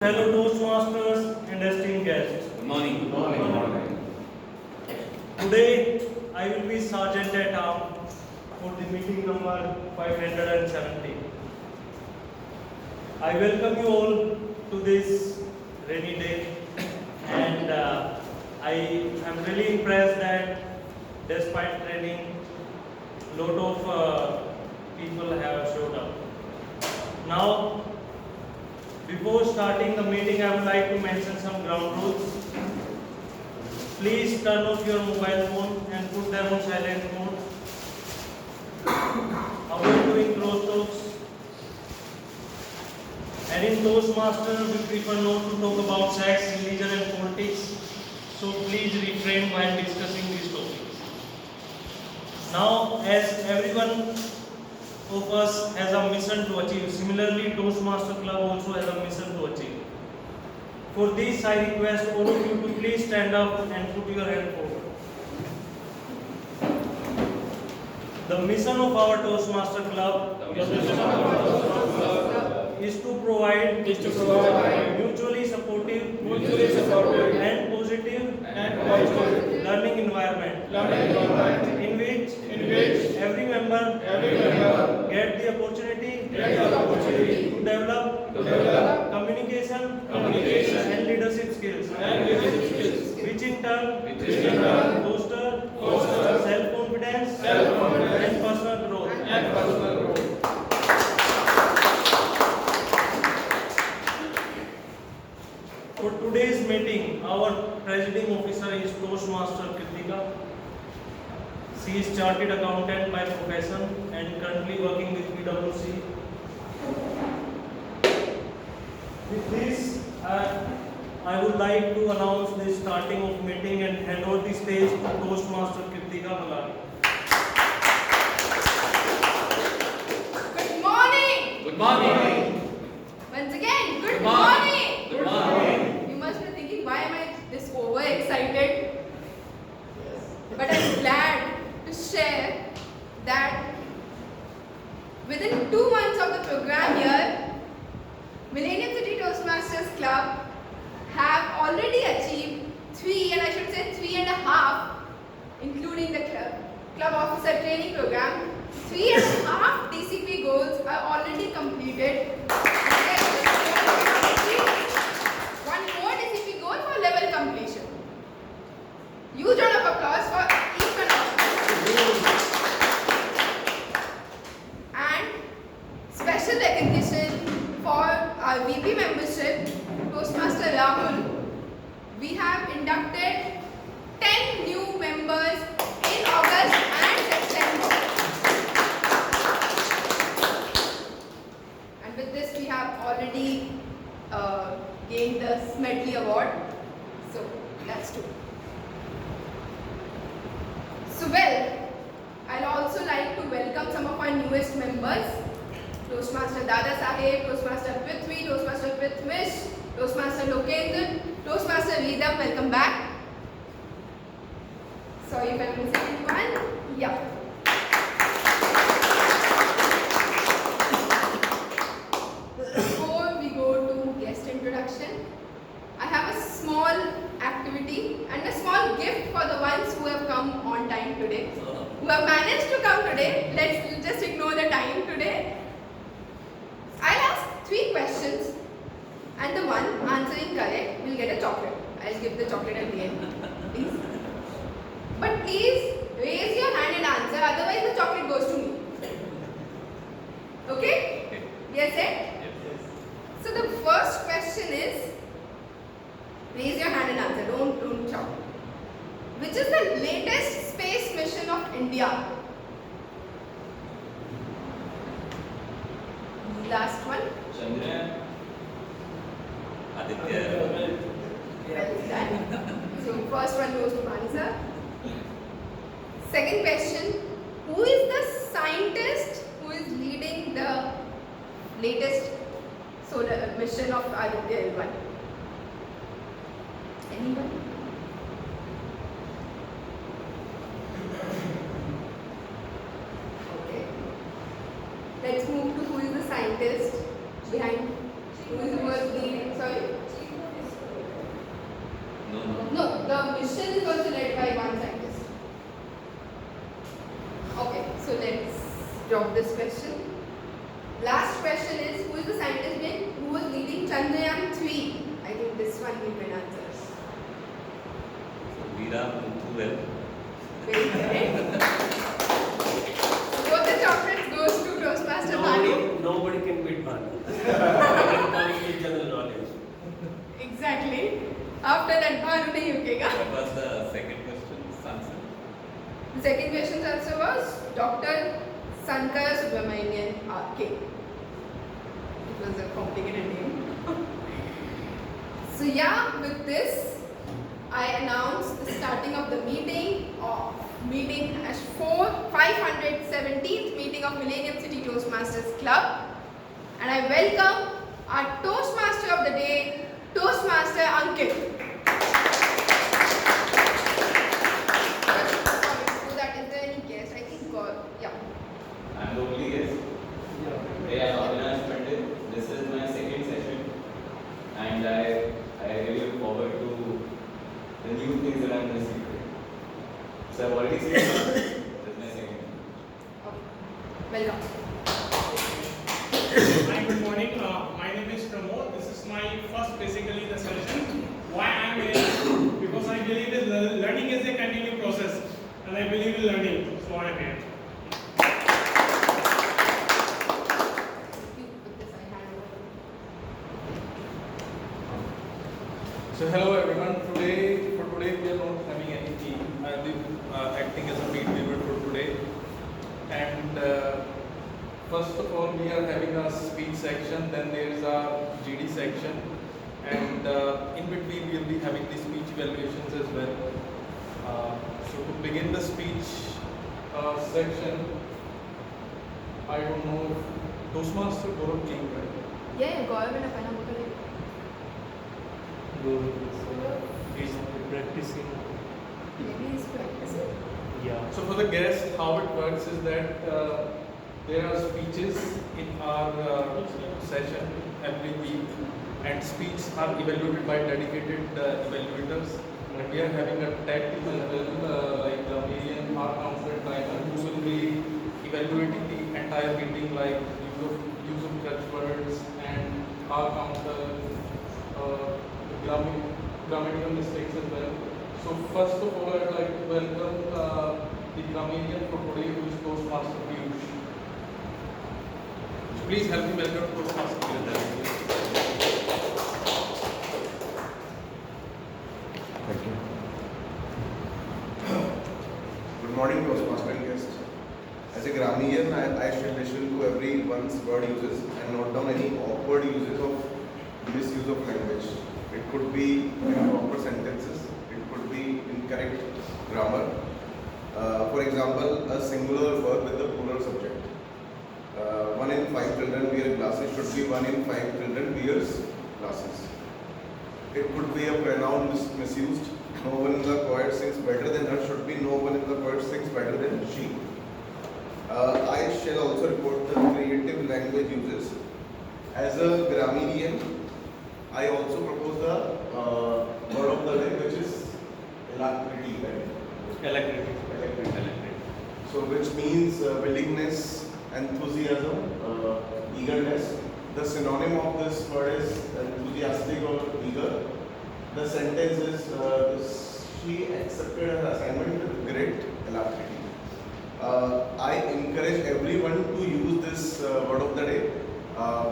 Hello Toastmasters and esteemed guests. Good morning. Good morning. Today I will be Sergeant at Arms for the meeting number 570. I welcome you all to this rainy day, and I am really impressed that despite raining, lot of people have showed up. Now, before starting the meeting, I would like to mention some ground rules. Please turn off your mobile phone and put them on silent mode. Avoid doing close talks. And in Toastmasters, we prefer not to talk about sex, religion and politics. So please refrain while discussing these topics. Now, as everyone of us has a mission to achieve, similarly Toastmaster Club also has a mission to achieve. For this, I request all of you to please stand up and put your hand forward. The mission of our Toastmaster Club is to provide mutually supportive and positive learning environment in which every member get the opportunity to develop communication and leadership skills, which in turn foster self-confidence and personal growth. For today's meeting, our presiding officer is Toastmaster Kritika. She is chartered accountant by profession and currently working with PwC. With this, I would like to announce the starting of meeting and hand over the stage to Toastmaster Kritika Malani. Good morning! Good morning. Once again, good Good morning. morning! Good morning. You must be thinking, why am I this overexcited? But I'm glad to share that within 2 months of the program here, Millennium City Toastmasters Club have already achieved 3, and I should say 3.5, including the club officer training program. 3.5 DCP goals are already completed. One more DCP goal for level completion. Huge round of applause for each one of us. And special recognition for our VP membership, Toastmaster Rahul. We have inducted 10 new members in August and September. And with this, we have already gained the Smedley Award. So that's two. So well, I'll also like to welcome some of our newest members. Toastmaster Dada Saheb, Toastmaster Prithvi, Toastmaster Prithvish, Toastmaster Lokendra, Toastmaster Ridham, welcome back. Sorry if I'm missing anyone. Yeah. Before we go to guest introduction, I have a small activity and a small gift for the ones who have come on time today. Who have managed to come today. Let's just ignore the time today. I'll ask 3 questions and the one answering correct will get a chocolate. I'll give the chocolate at the end, please. But please raise your hand and answer, otherwise the chocolate goes to me. Okay? Yes, sir? So the first question is, raise your hand and answer, don't shout. Which is the latest space mission of India? Last one. Chandrayaan. Aditya. Well done. So first one goes to Mani sir. Second question. Who is the scientist who is leading the latest solar mission of Aditya L1? Anyone? Okay. Let's move to who is the scientist behind, who was leading, sorry? question is also led by one scientist. Okay, so let's drop this question. Last question is, who is the scientist who was leading Chandrayaan 3? I think this one you can answer. Veera Muthuvel. Very correct. Both the chocolates goes to Toastmaster Bhanu. Nobody can beat Bhanu. According to general knowledge. Exactly. After that, Bhanu nahi rukega. What was the second question's answer? The second question's answer was Dr. Sankara Subramanian RK. It was a complicated name. So yeah, with this, I announce the starting of the meeting as 517th meeting of Millennium City Toastmasters Club, and I welcome our Toastmaster of the day, Toastmaster Ankit. Before that, is there any guest? I think, yeah. I'm the only guest. Hey, I'm Avinash Pandit. This is my second session, and I really look forward to the new things that I'm going to see today. So I've already seen one. This is my second. Okay. Welcome. Hi, good morning. My name is Pramod. This is my first, basically, the session. Why I am here? Because I believe that learning is a continuous process, and I believe in learning, so I am here. So hello everyone. Today we are not having any team. I'll be acting as a lead viewer for today. And first of all, we are having a speech section. Then there is a GD section, and in between we will be having the speech evaluations as well. So to begin the speech section, I don't know if Toastmaster Gaurav came, right? Yeah, Gaurav and Apana Mukherjee. He's practicing. Maybe he's practicing. Yeah. So for the guest, how it works is that there are speeches in our session every week, and speeches are evaluated by dedicated evaluators. And we are having a tag team as well, like Marian, our counselor Timer, who will be evaluating the entire meeting, like use of catchwords and our counter, grammatical mistakes as well. So first of all, I'd like to welcome the grammarian for today, who is Toastmaster Piyush. So please help me welcome Toastmaster Piyush. Thank you. Good morning, Toastmaster guests. As a grammarian, I shall listen to everyone's word uses and note down any awkward uses of misuse of language. It could be improper sentences, it could be incorrect grammar. For example, a singular verb with a plural subject. 1 in 5 children wear glasses should be 1 in 5 children wears glasses. It could be a pronoun misused. No one in the choir sings better than her should be no one in the choir sings better than she. I shall also report the creative language uses. As a grammarian, I also propose the word of the day, which is alacrity, right? Alacrity. So, which means willingness, enthusiasm, eagerness. The synonym of this word is enthusiastic or eager. The sentence is she accepted her assignment with great alacrity. I encourage everyone to use this word of the day.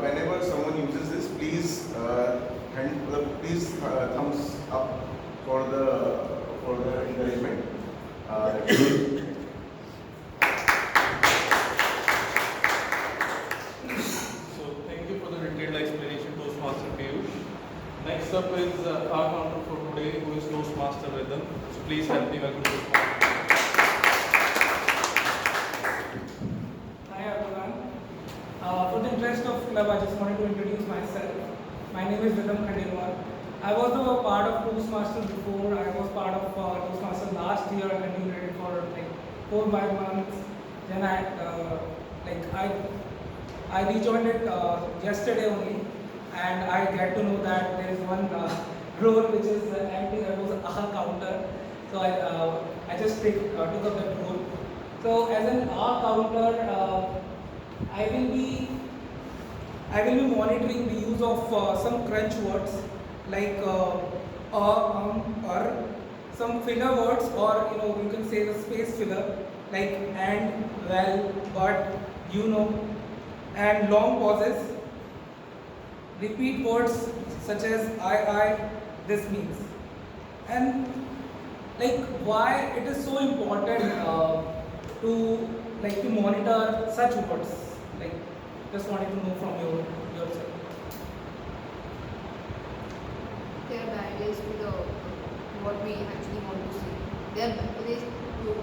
Whenever someone uses this, please thumbs up for the encouragement. So thank you for the detailed explanation, Toastmaster Piyush. Next up is our counter for today, who is Toastmaster Rhythm. So please help me welcome Toastmaster. Hi everyone. For the interest of club, I just wanted to introduce myself. My name is Rhythm Khandelwal. I was a part of Toastmasters before. I was part of Toastmasters last year. I continued it for like 4-5 months. Then I rejoined it yesterday only, and I get to know that there is one role which is empty. That was a counter. So I just took up that role. So as an R counter, I will be monitoring the use of some crunch words like some filler words, or you can say the space filler like and, well, but, and long pauses. Repeat words such as I, this means. And like why it is so important to monitor such words. Like just wanted to know from yourself. There are barriers to the what we actually want to say. They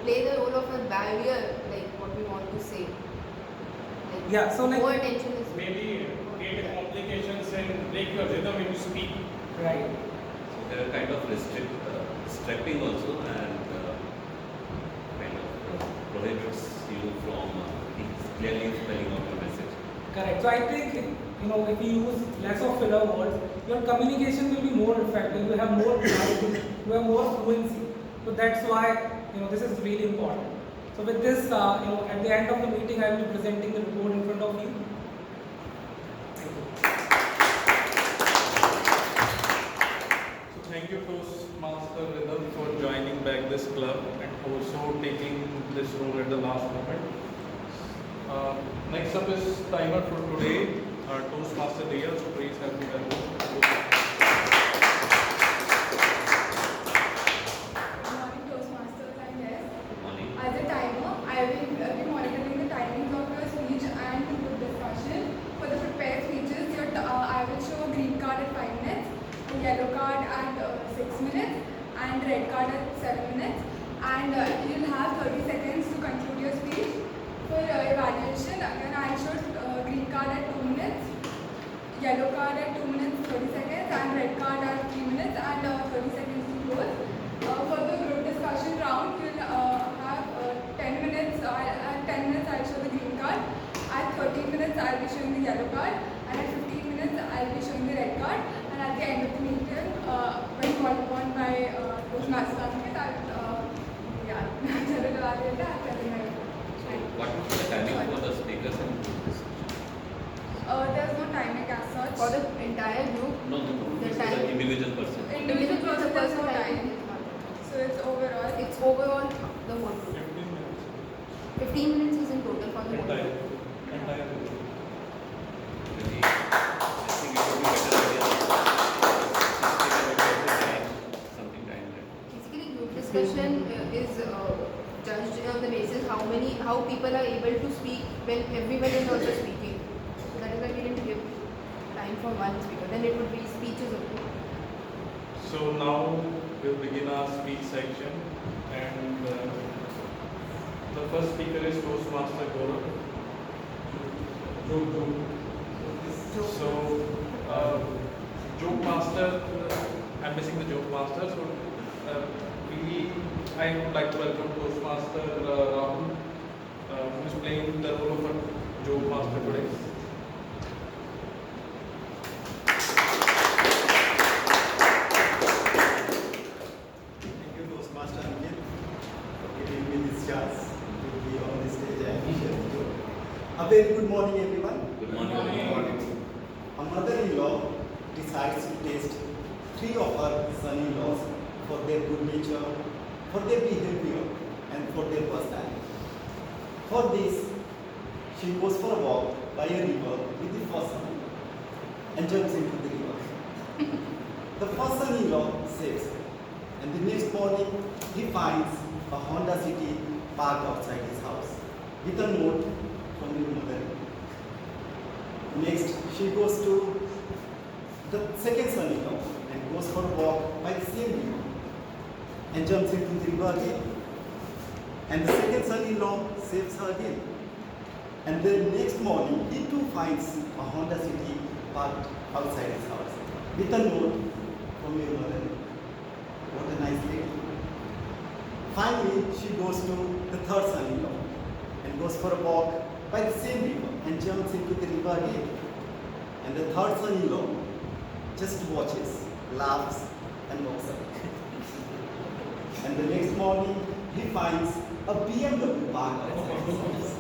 play the role of a barrier, like what we want to say. Like Yeah, so like- more attention is Maybe create complications and break your rhythm when you speak. Right. So they are kind of restricting also, and kind of prohibits you from clearly spelling out your message. Correct. So I think if you use less of filler words, your communication will be more effective. You have more clarity. You have more fluency. So that's why this is really important. So with this, at the end of the meeting, I will be presenting the report in front of you. So thank you Toastmaster Rhythm for joining back this club and also taking this role at the last moment. Next up is timer for today, Toastmaster Riya. So please help me welcome. Good morning, Toastmasters and guests. Good morning. As a timer, I will be monitoring the timings of your speech and group discussion. For the prepared speeches, I will show a green card at 5 minutes, a yellow card at 6 minutes, and red card at 7 minutes. And you'll have 30 seconds to conclude your speech. For evaluation, again, I show green card at 2 minutes, yellow card at 2 minutes 30 seconds, and red card at 3 minutes and 30 seconds to close. For the group discussion round, you'll have 10 minutes. At 10 minutes, I'll show the green card. At 13 minutes, I'll be showing the yellow card. And at 15 minutes, I'll be showing the red card. And at the end of the meeting, when called upon by Toastmaster Ankit, I'll tell my What was the timing for the speakers and there's no timing as such. For the entire group, no, The this is time. the individual person. individual person, there's no time. So it's overall the whole group. 15 minutes. 15 minutes is in total for the whole Entire. group. Entire. Maybe I think it would be better idea. Something time. Basically, group discussion is judged on the basis how people are able to speak when everyone is also speaking. So that is why we didn't give time for one speaker. Then it would be speeches only. So now we'll begin our speech section, and the first speaker is Toastmaster Gaurav. So joke master, I'm missing the joke master. So I would like to welcome Toastmaster Rahul, who is playing the role of a joke master today. Thank you, Toastmaster Ankit, for giving me this chance to be on this stage and share with you. A very good morning, everyone. Good morning. A mother-in-law decides to test 3 of her son-in-laws for their good nature, for their behavior, and for their personality. For this, she goes for a walk by a river with the first son and jumps into the river. The first son-in-law saves her, and the next morning he finds a Honda City parked outside his house with a note from his mother. Next, she goes to the second son-in-law and goes for a walk by the same river and jumps into the river again. And the second son-in-law saves her again. And then next morning, he too finds a Honda City parked outside his house with a note from your mother. What a nice lady. Finally, she goes to the third son-in-law and goes for a walk by the same river and jumps into the river again. And the third son-in-law just watches, laughs, and walks away. And the next morning, he finds a BMW parked outside his house.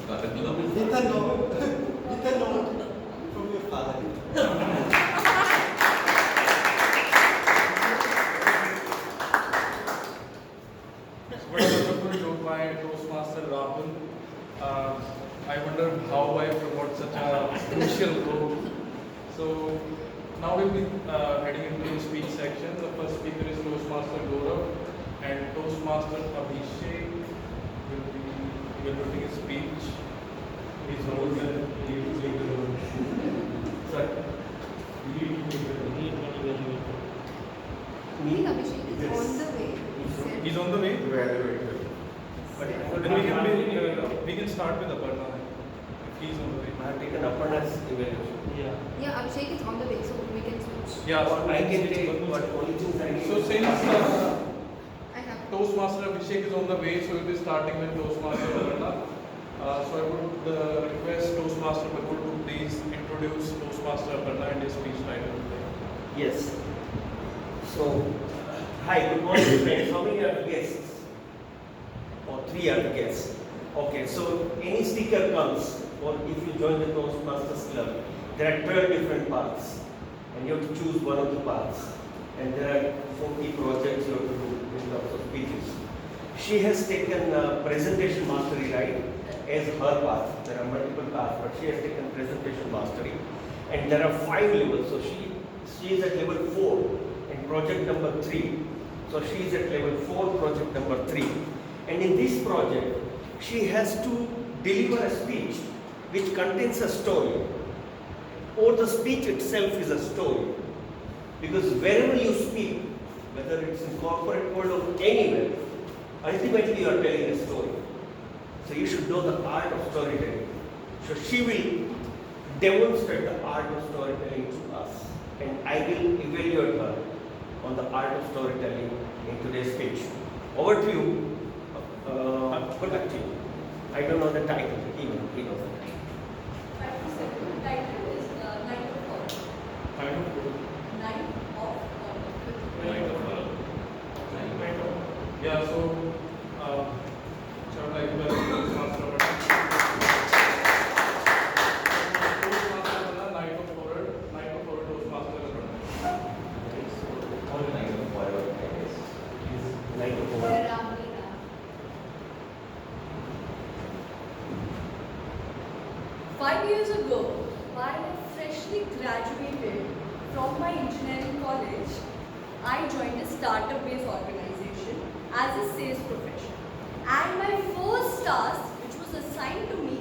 With a note, from your father. What a wonderful joke by Toastmaster Rahul. I wonder how I forgot such a crucial role. So now we'll be heading into the speech section. The first speaker is Toastmaster Gaurav and Toastmaster Abhishek will be delivering his speech. His role I think Abhishek is on the way. He's on the way. Evaluator. Then we can start with Aparna if he's on the way. I have taken Aparna's evaluation. Yeah, Abhishek is on the way, so we can switch. Yeah. Or I can take what only things I need. So since I have. Toastmaster Abhishek is on the way, so we'll be starting with Toastmaster Aparna. So I would request Toastmaster Bakul to please introduce Toastmaster Aparna and his speech title today. Yes. So, hi, good morning friends. How many are the guests? Or 3 are the guests. Okay, so any speaker comes, or if you join the Toastmasters Club, there are 12 different paths, and you have to choose one of the paths. And there are 40 projects you have to do in terms of speeches. She has taken presentation mastery, right, as her path. There are multiple paths, but she has taken presentation mastery. And there are 5 levels, so she is at level 4 in project number 3. So she is at level 4, project number 3. And in this project, she has to deliver a speech which contains a story, or the speech itself is a story. Because wherever you speak, whether it's in corporate world or anywhere, ultimately you are telling a story. So you should know the art of storytelling. So she will demonstrate the art of storytelling to us. And I will evaluate her on the art of storytelling in today's speech. Over to you. Good luck to you. I don't know the title, even he knows the title. Title is Night of God. Kind of good. Night of God. Yeah, so I would like to welcome Toastmaster Aparna. Toastmaster Aparna, Night of Horror Toastmaster Aparna. All night of horror, I guess. Night of Horror. Where are we now? 5 years ago, while I freshly graduated from my engineering college, I joined a startup-based organization as a sales professional. And my first task, which was assigned to me,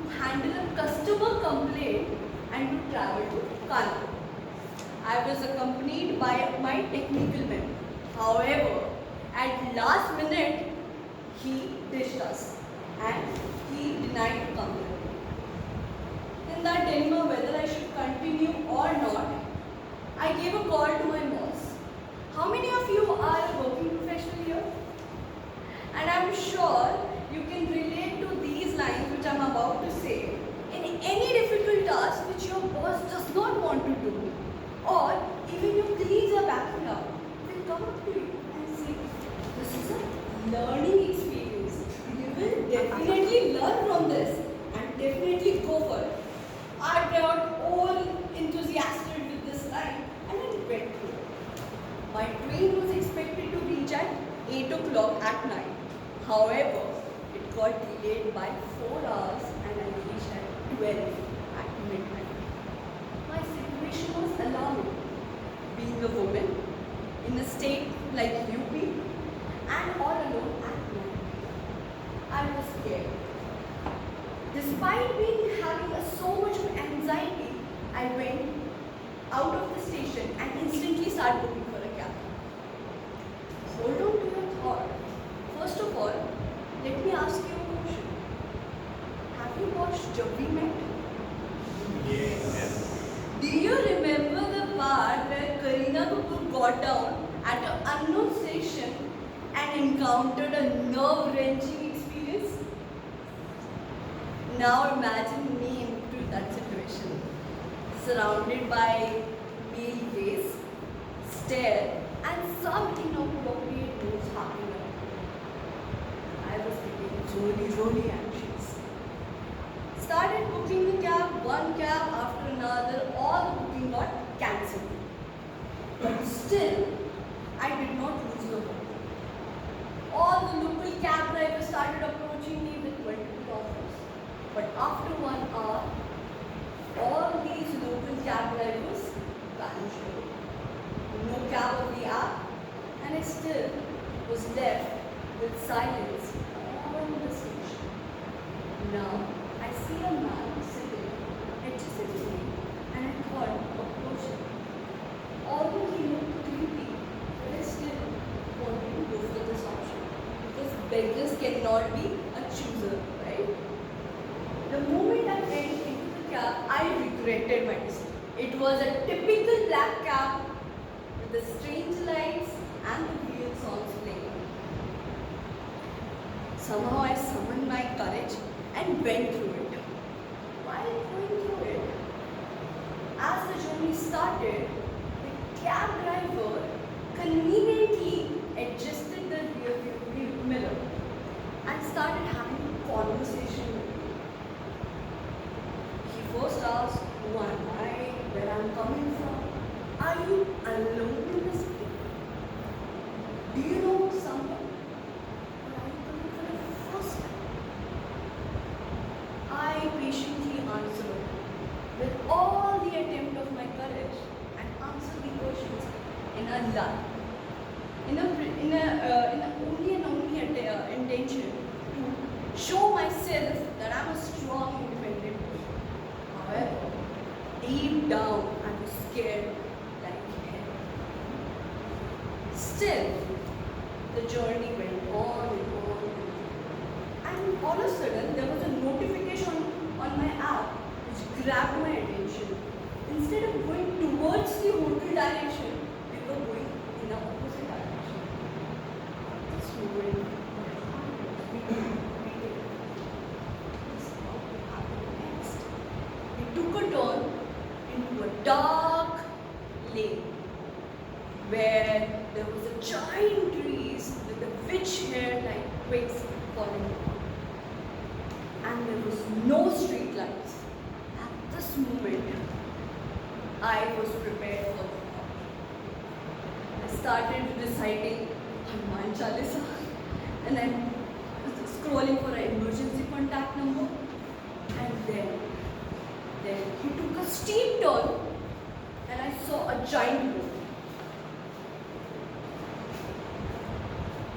to handle a customer complaint and to travel to Kanpur. I was accompanied by my technical member. However, at last minute, he ditched us and he denied to come with me. In that dilemma whether I should continue or not, I gave a call to my boss. How many of you are a working professional here? And I'm sure you can relate to these lines which I'm about to say. In any difficult task which your boss does not want to do, or even your colleagues are backing up, they'll come up to you and say, this is a learning experience. You will definitely learn from this and definitely go for it. I got all enthusiastic with this line and I went through it. My train was expected to reach at 8 o'clock at night. However, it got delayed by 4 hours and I reached at 12 at midnight. My situation was alarming. Being a woman in a state like UP and all alone at night, I was scared. Despite having so much of anxiety, I went out of the station and instantly started looking for a cab. Hold on to your thought. First of all, let me ask you a question. Have you watched Jab We Met? Yes. Do you remember the part where Kareena Kapoor got down at an unknown station and encountered a nerve-wrenching experience? Now imagine me into that situation, surrounded by male gaze, stare, and some inappropriate But still, I did not lose the hope. All the local cab drivers started approaching me with multiple offers. But after 1 hour, all these local cab drivers vanished away. No cab on the app, and I still was left with silence on the station. Now, I see a man sitting adjacent to me, and I thought of approaching. Although he looked creepy, but I still wanted to go for this option. Because beggars cannot be a chooser, right? The moment I went into the cab, I regretted my decision. It was a typical black cab with the strange lights and the weird songs playing. Somehow I summoned my courage and went through it. While going through it, as the journey started, the cab driver conveniently adjusted the rear mirror and started having a conversation with me. He first asked who am I, where I'm coming from, are you alone in the city? Do you know someone? Or are you coming for the first time? I patiently answered with all the attempt of my courage and answered the questions in a lie, in only intention to show myself that I'm a strong, independent person. However, deep down, I was scared like hell. Still, the journey went on and on. And all of a sudden, there was a notification on my app which grabbed my attention. Instead of going towards the hotel direction, we were going in the opposite direction. This moment, my heart was beating. What would happen next? We took a turn into a dark lane where there was a giant trees with the witch hair like twigs falling down. And there was no street lights. At this moment, I was prepared for the thought. I started reciting Hanuman Chalisa and then scrolling for an emergency contact number. And then he took a steep turn and I saw a giant road.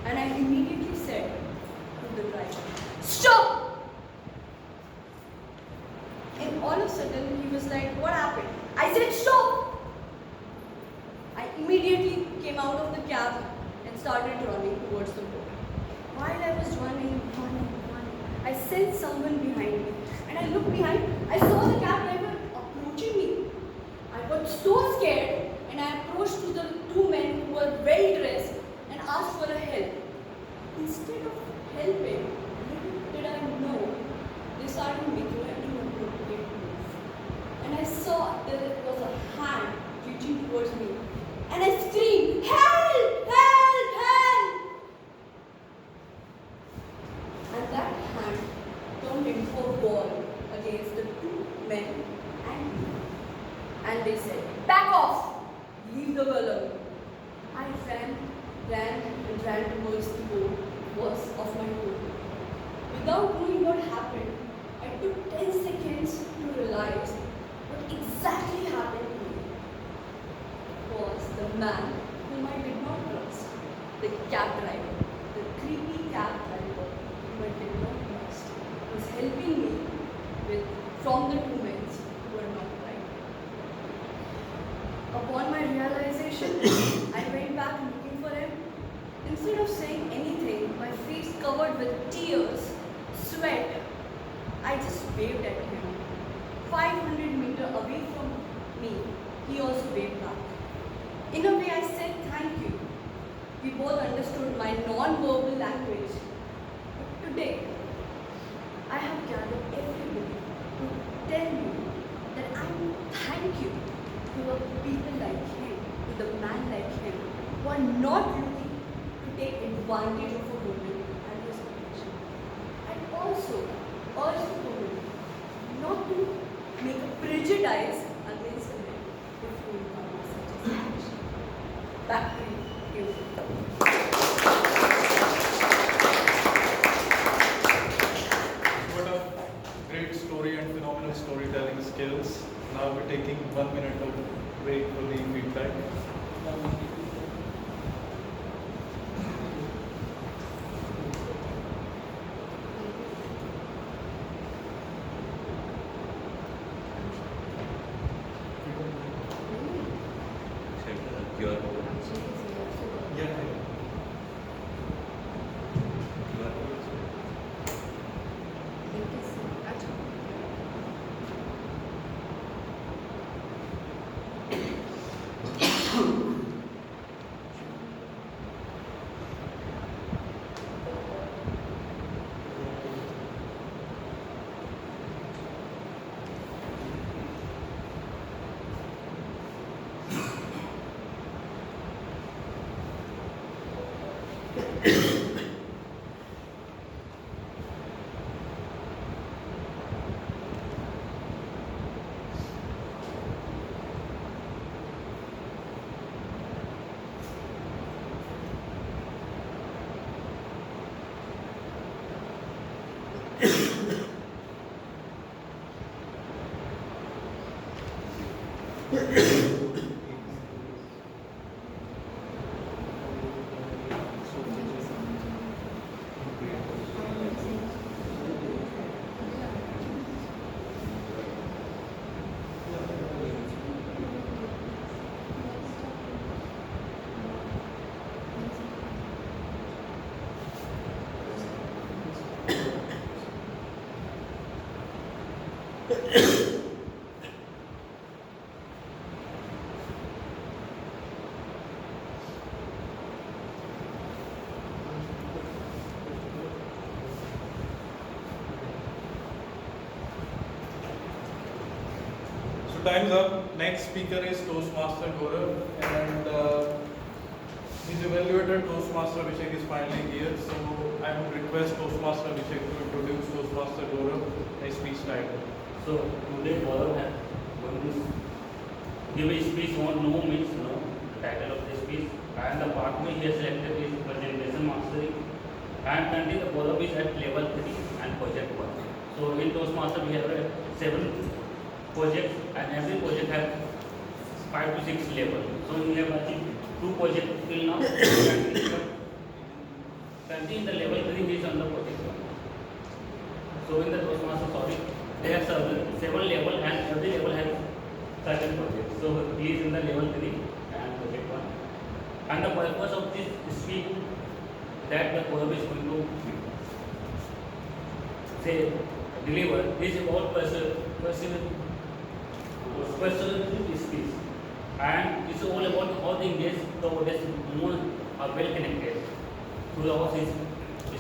And I immediately said to the driver, "Stop!" And all of a sudden he was like, "What happened?" I said, "Stop!" I immediately came out of the cab and started running towards the road. While I was running, I sensed someone behind me. And I looked behind, I saw the cab driver approaching me. I got so scared and I approached to the two men who were well dressed and asked for a help. Instead of helping, little did I know, they started making an inappropriate move. And I saw that it was a hand reaching towards me. And I screamed, "Help! Help! Help!" And that hand turned into a wall against the two men and me. And they said, "Back off! Leave the girl alone." I ran towards the door of my home. Without knowing what happened, I took 10 seconds to realize what exactly happened to me. Was the man whom I did not trust, the cab driver, the creepy cab driver whom I did not trust, was helping me from the two men who were not right. Upon my realization, I went back looking for him. Instead of saying anything, my face covered with tears, sweat, I just waved at him. 500 meters away from me, he also waved back. In a way, I said thank you. We both understood my non-verbal language. But today, I have gathered everybody to tell you that I thank you to the people like him, to the man like him, who are not looking to take advantage of a woman and his condition. And also urge the woman not to make a prejudice against a man if you encounter such a situation. Back to you. What a great story and phenomenal storytelling skills. Now we're taking 1 minute of break for the feedback. QR code. Yeah. QR code. So time's up. Next speaker is Toastmaster Gaurav, and his evaluator Toastmaster Abhishek is finally here. So I would request Toastmaster Abhishek to introduce Toastmaster Gaurav a speech title. So today Gaurav has going to give a speech on no means no, the title of the speech, and the pathway he has selected is presentation mastery, and currently the Gaurav is at level 3 and project 1. So in Toastmaster we have 7 projects, and every project has 5 to 6 levels. So we have achieved 2 projects till now. Currently in the level 3 he is on the project 1. So in the Toastmaster, they have 7 levels, and every level has certain projects. So he is in the level 3 and project 1. And the purpose of this speech that the Gaurav is going to say deliver is about personal speech, and it's all about how the engage the audience more well connected to the his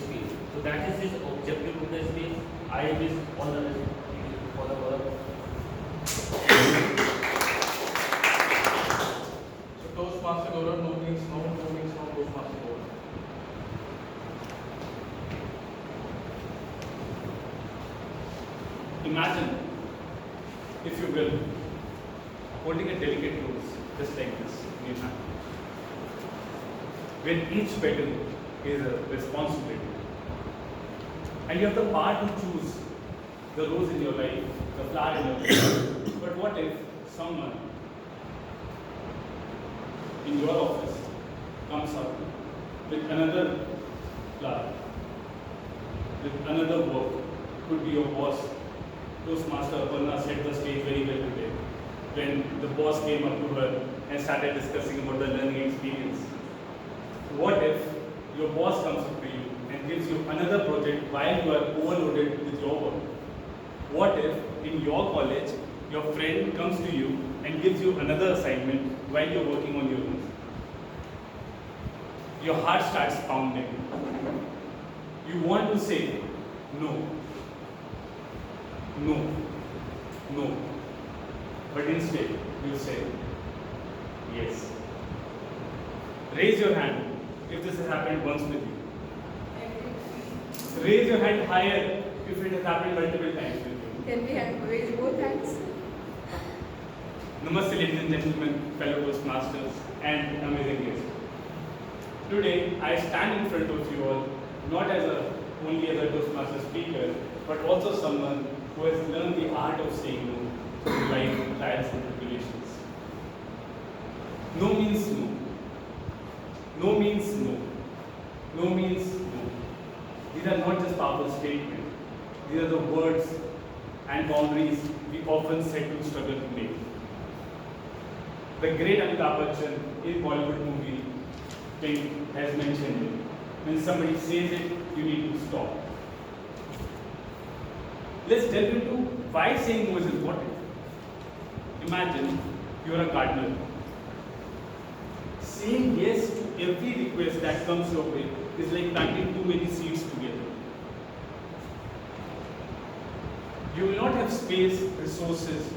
speech. So that is his objective of the speech. I wish all the best for the Gaurav. So Toastmaster Gaurav, no means no, no means no, Toastmaster Gaurav. Imagine, if you will, holding a delicate rose just like this in your hand. When each petal is a responsibility, and you have the power to choose the rose in your life, the flower in your life. But what if someone in your office comes up with another flower, with another work? Could be your boss. Toastmaster Aparna set the stage very well today when the boss came up to her and started discussing about the learning experience. What if your boss comes up to you and gives you another project while you are overloaded with your work? What if in your college your friend comes to you and gives you another assignment while you're working on your own? Your heart starts pounding. You want to say no. No, no. But instead, you say yes. Raise your hand if this has happened once with you. Raise your hand higher if it has happened multiple times with you. Can we raise both hands? Namaste, ladies and gentlemen, fellow Toastmasters, and amazing guests. Today, I stand in front of you all, not as only as a Toastmaster speaker, but also someone who has learned the art of saying no to life, trials and tribulations. No means no. No means no. No means no. These are not just powerful statements. These are the words and boundaries we often said to struggle to make. The great Amitabh Bachchan in Bollywood movie Pink has mentioned it. When somebody says it, you need to stop. Let's delve into why saying no is important. Imagine you are a gardener. Saying yes to every request that comes your way is like planting too many seeds together. You will not have space, resources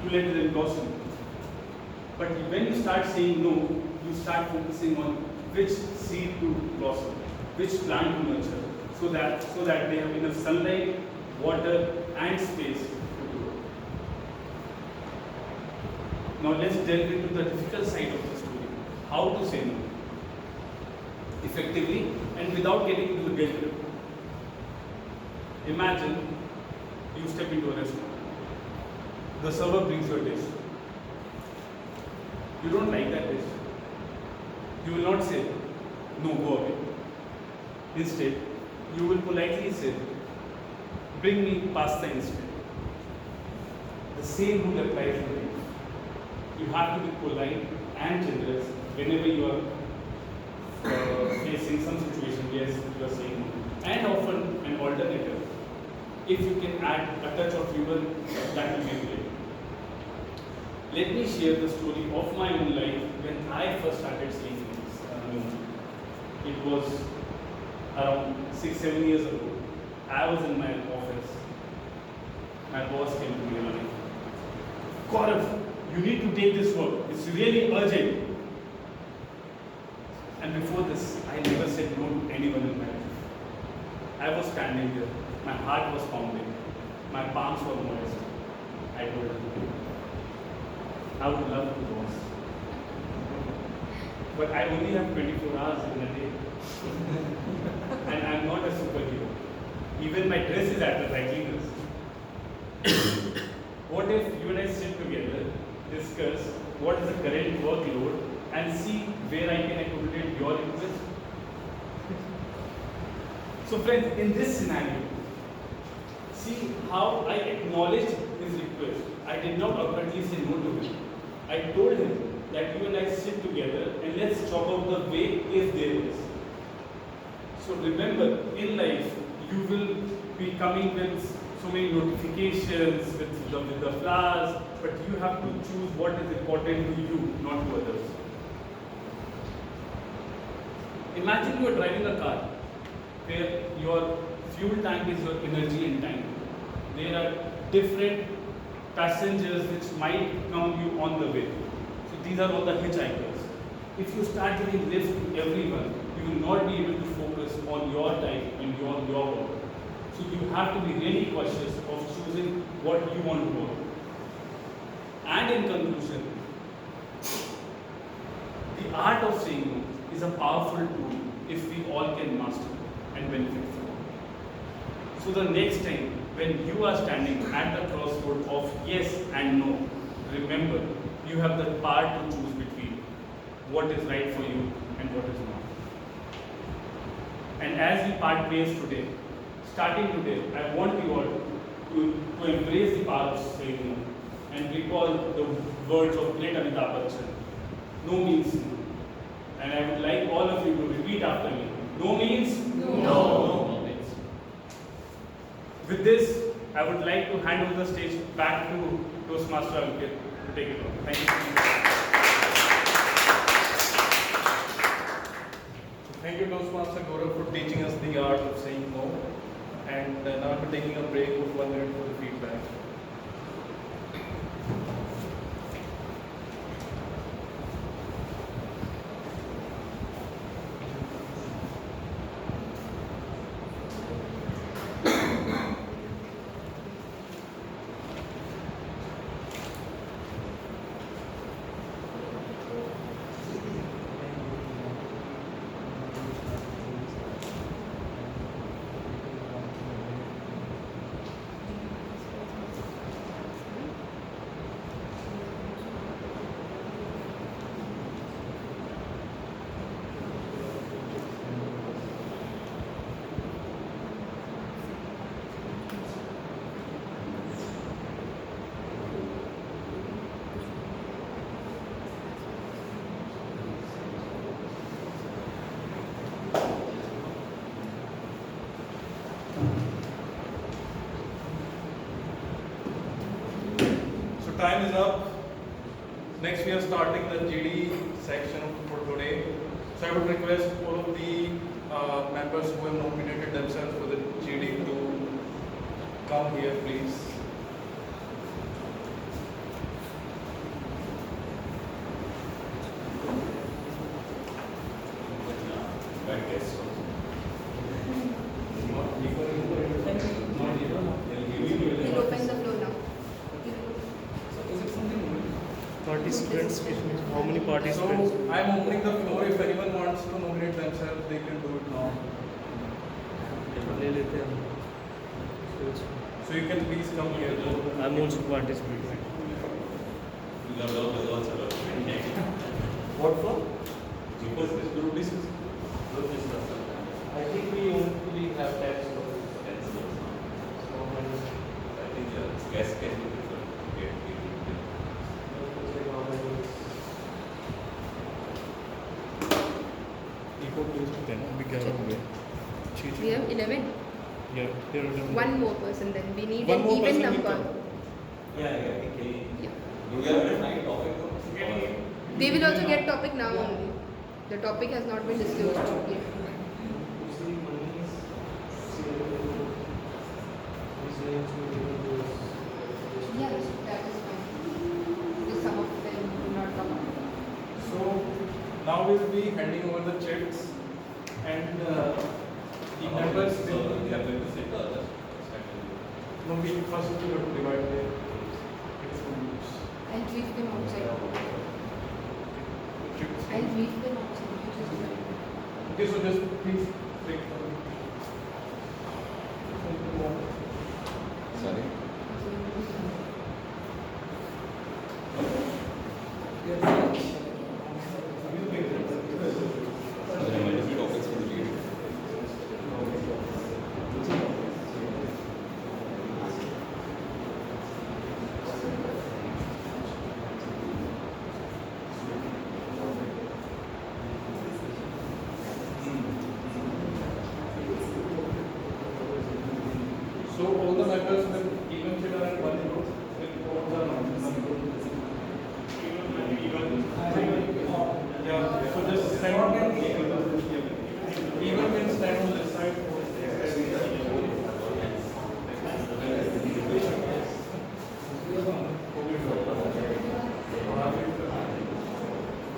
to let them blossom. But when you start saying no, you start focusing on which seed to blossom, which plant to nurture, so that they have enough sunlight, water, and space to grow. Now let's delve into the difficult side of the story. How to say no effectively and without getting into the guilt trip. Imagine you step into a restaurant. The server brings you a dish. You don't like that dish. You will not say, no, go away. Instead, you will politely say, bring me pasta instead. The same rule applies to life. You have to be polite and generous whenever you are facing some situation. Yes, you are saying no. And often an alternative. If you can add a touch of humor, that will be great. Let me share the story of my own life when I first started saying no. It was around 6-7 years ago. I was in my office. My boss came to me and said, Gaurav, you need to take this work. It's really urgent. And before this, I never said no to anyone in my life. I was standing there. My heart was pounding. My palms were moist. I told him, I would love to, boss. But I only have 24 hours in a day. And I'm not a superhero. Even my dress is at the dry cleaners. What if you and I sit together, discuss what is the current workload, and see where I can accommodate your request? So friends, in this scenario, see how I acknowledged his request. I did not awkwardly say no to him. I told him that you and I sit together and let's talk out the way if there is. So remember, in life, you will be coming with so many notifications, with the flowers, but you have to choose what is important to you, not to others. Imagine you are driving a car where your fuel tank is your energy and time. There are different passengers which might come you on the way. So these are all the hitchhikers. If you start giving lift to everyone, you will not be able to focus on your time and your work. So you have to be really cautious of choosing what you want to work. And in conclusion, the art of saying no is a powerful tool if we all can master and benefit from it. So the next time when you are standing at the crossroad of yes and no, remember you have the power to choose between what is right for you and what is not. And as we part ways today, starting today, I want you all to embrace the power of saying no and recall the words of great Amitabh Bachchan. No means no. And I would like all of you to repeat after me. No means no. No. With this, I would like to hand over the stage back to Toastmaster Ankit to take it on. Thank you. Thank you, Toastmaster Gaurav, for teaching us the art of saying no. And now we're taking a break of 1 minute for the feedback. time is up. Next we are starting the GD section for today. So I would request all of the members who have nominated themselves for the GD to come here, please. We'll open the floor now. Participants, how many participants? So I am opening the floor. If anyone wants to nominate themselves, they can do it now. So you can please come here. I'm also participating. What for? Group discussion. I think we only have that. I think guest can be preferred. We have 11. Yeah, there are One more person then. We need One an more even person will number. come. Okay. Yeah. Do we have a night topic? They will also get topic now only. The topic has not been disclosed yet. Yes, that is fine. Because some of them do not come out. So now we will be handing over the checks and the members So will. we are going to sit or No, we first we have to divide the groups. I'll brief them outside. I'll brief them outside. You just do it. Okay, so just please take. Sorry. There are multiple topics for the GD. So all the members will even sit around one group. All the yeah. So just stand on even can stand on this side.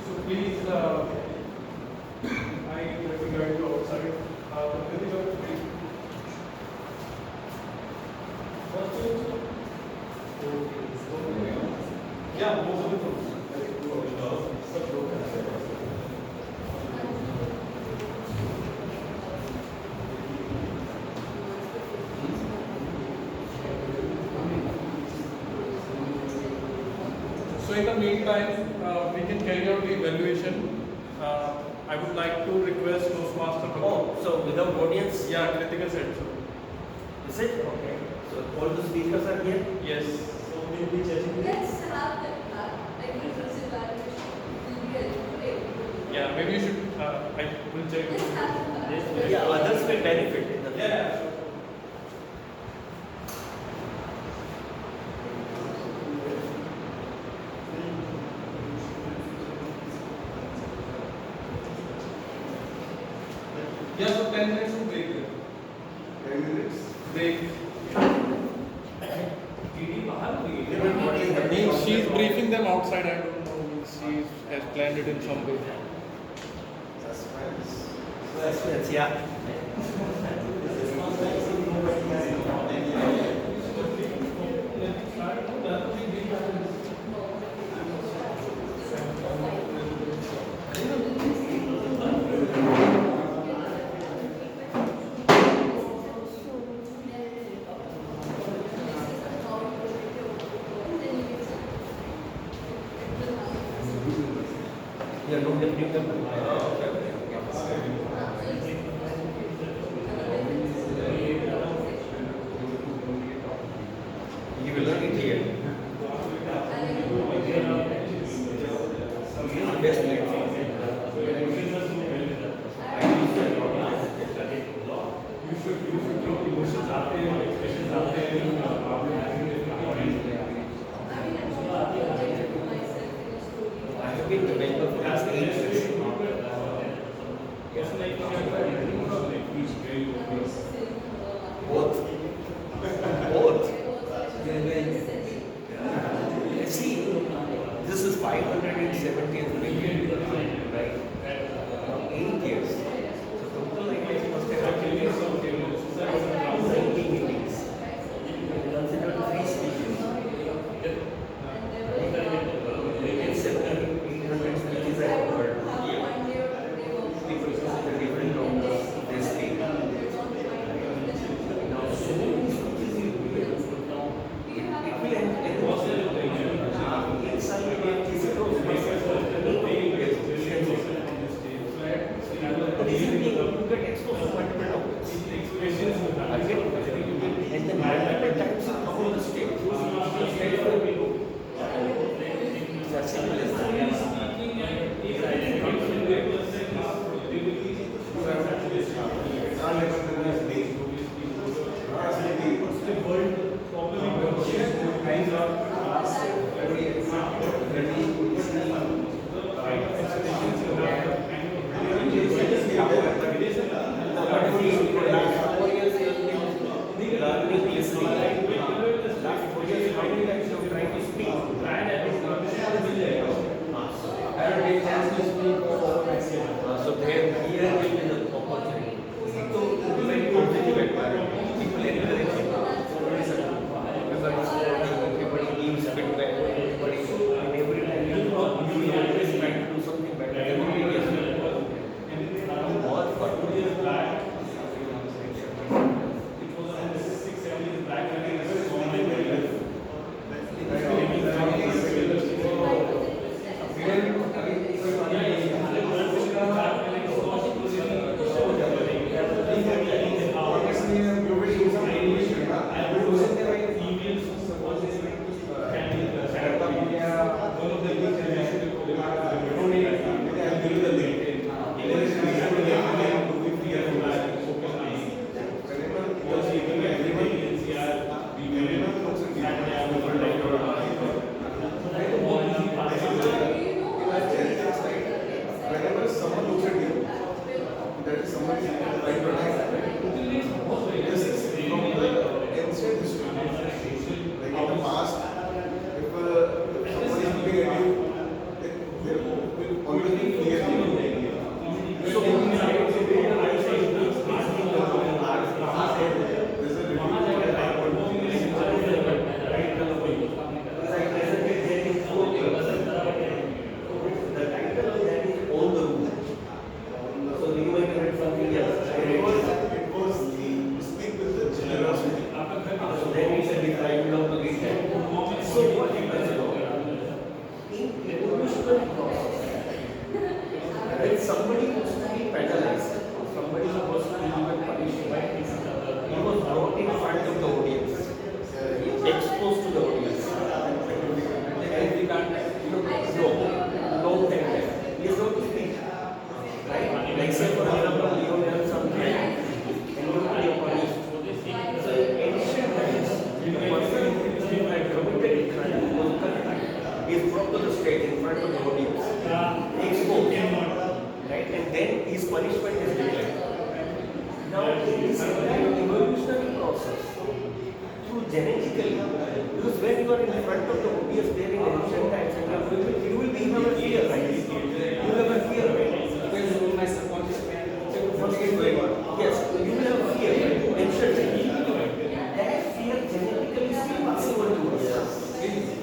So please, I let me guide you outside. Yeah, most of the groups. So in the meantime, we can carry out the evaluation. I would like to request Toastmaster. Oh, so without audience? Yeah, Kritika said so. Is it? Okay. So all the speakers are here? Yes. So we will be judging. Let's have that class. I think this evaluation will be helpful. Yeah, maybe you should. I will check. Let's have the class. Yeah, others will benefit in the Yeah. Yeah, so 10 minutes to break there. 10 minutes. Break. She's briefing them outside. I don't know. She has planned it in some way. Suspense, yeah. Yeah, no, definitely. You will learn it here. Best Both. Both. See, this is 570th million, right? 8 years. So total language must have actually 90 meetings. Considered 3 speeches. Except 800 speeches I have heard. People from the different rooms, they speak. Now, so many speeches you hear, it will end inside but if you get exposed to multiple topics, and then multiple times you come on the stage, it's as simple as that. So there, here will be the opportunity. So, very competitive environment. People encourage you. Everybody leaves feedback. Everybody, and every time you always try to do something better. Everybody is more fun. Whenever someone looks at you, there is someone trying to attack. This is from the ancient history. Like in the past, if someone is looking at you, there will always be fear. So there's a somebody was to be penalized, somebody was to be punished, he was brought in front of the audience, exposed to the audience. And we can't, no, he is not to speak. Right? Like say for example, you have something and you are punished. So in ancient times, the person who had committed crime was cut. He is brought to the stage in front of the audience, exposed. Right? And then his punishment is declared. Now, this entire evolutionary process, through genetically, because when you are in front of the audience there in ancient times, you will be have a fear, right? You will have a fear, right? What is going on? Yes, you will have a fear, right? Ancient times. That fear genetically still possible to us.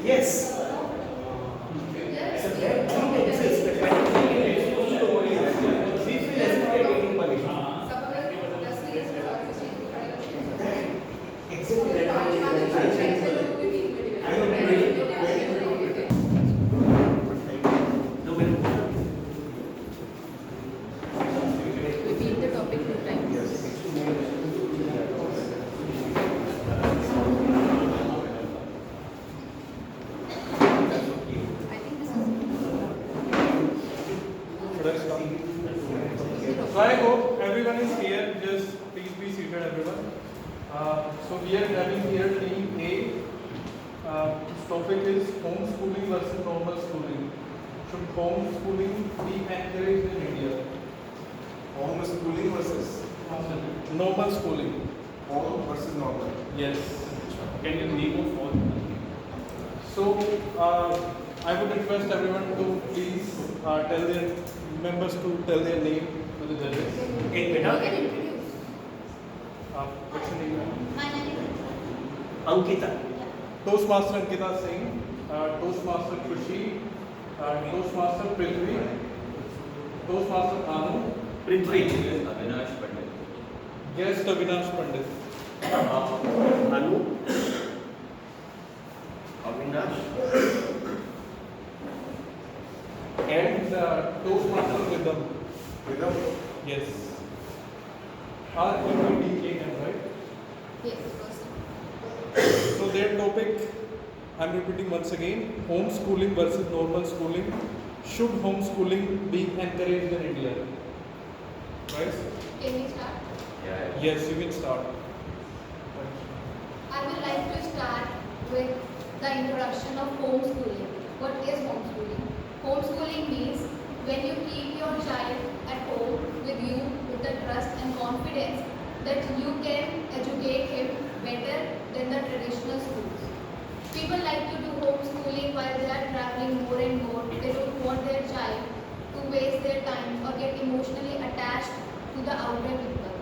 Yes. So that thing exists, that when you expose to the audience, we feel as if we are getting punishment. Exactly that. Repeat the topic 2 times. So I hope everyone is here. Just please be seated, everyone. So we are having here team A. Its topic is homeschooling versus normal schooling. Should homeschooling be encouraged in India? Homeschooling versus normal schooling. Home versus normal. Yes. Can you name of all? So, I would request everyone to please tell their members to tell their name to the judges. Okay, You beta. can introduce. What's your name? My name is Ankita. Toastmaster Ankita Singh, Toastmaster Khushi, Toastmaster Prithvi, Toastmaster Anu, My name is Avinash Pandit. guest Avinash Pandit. Anu. Avinash. And Toastmaster Rhythm. Rhythm. Yes. REPDKM, right? Yes, first. So their topic, I'm repeating once again, homeschooling versus normal schooling. Should homeschooling be encouraged in India? Right? Can we start? Yeah. Yes, you can start. I would like to start with the introduction of homeschooling. What is homeschooling? Homeschooling means when you keep your child at home with you with the trust and confidence that you can educate him better than the traditional schools. People like to do homeschooling while they are traveling more and more. They don't want their child to waste their time or get emotionally attached to the outer people.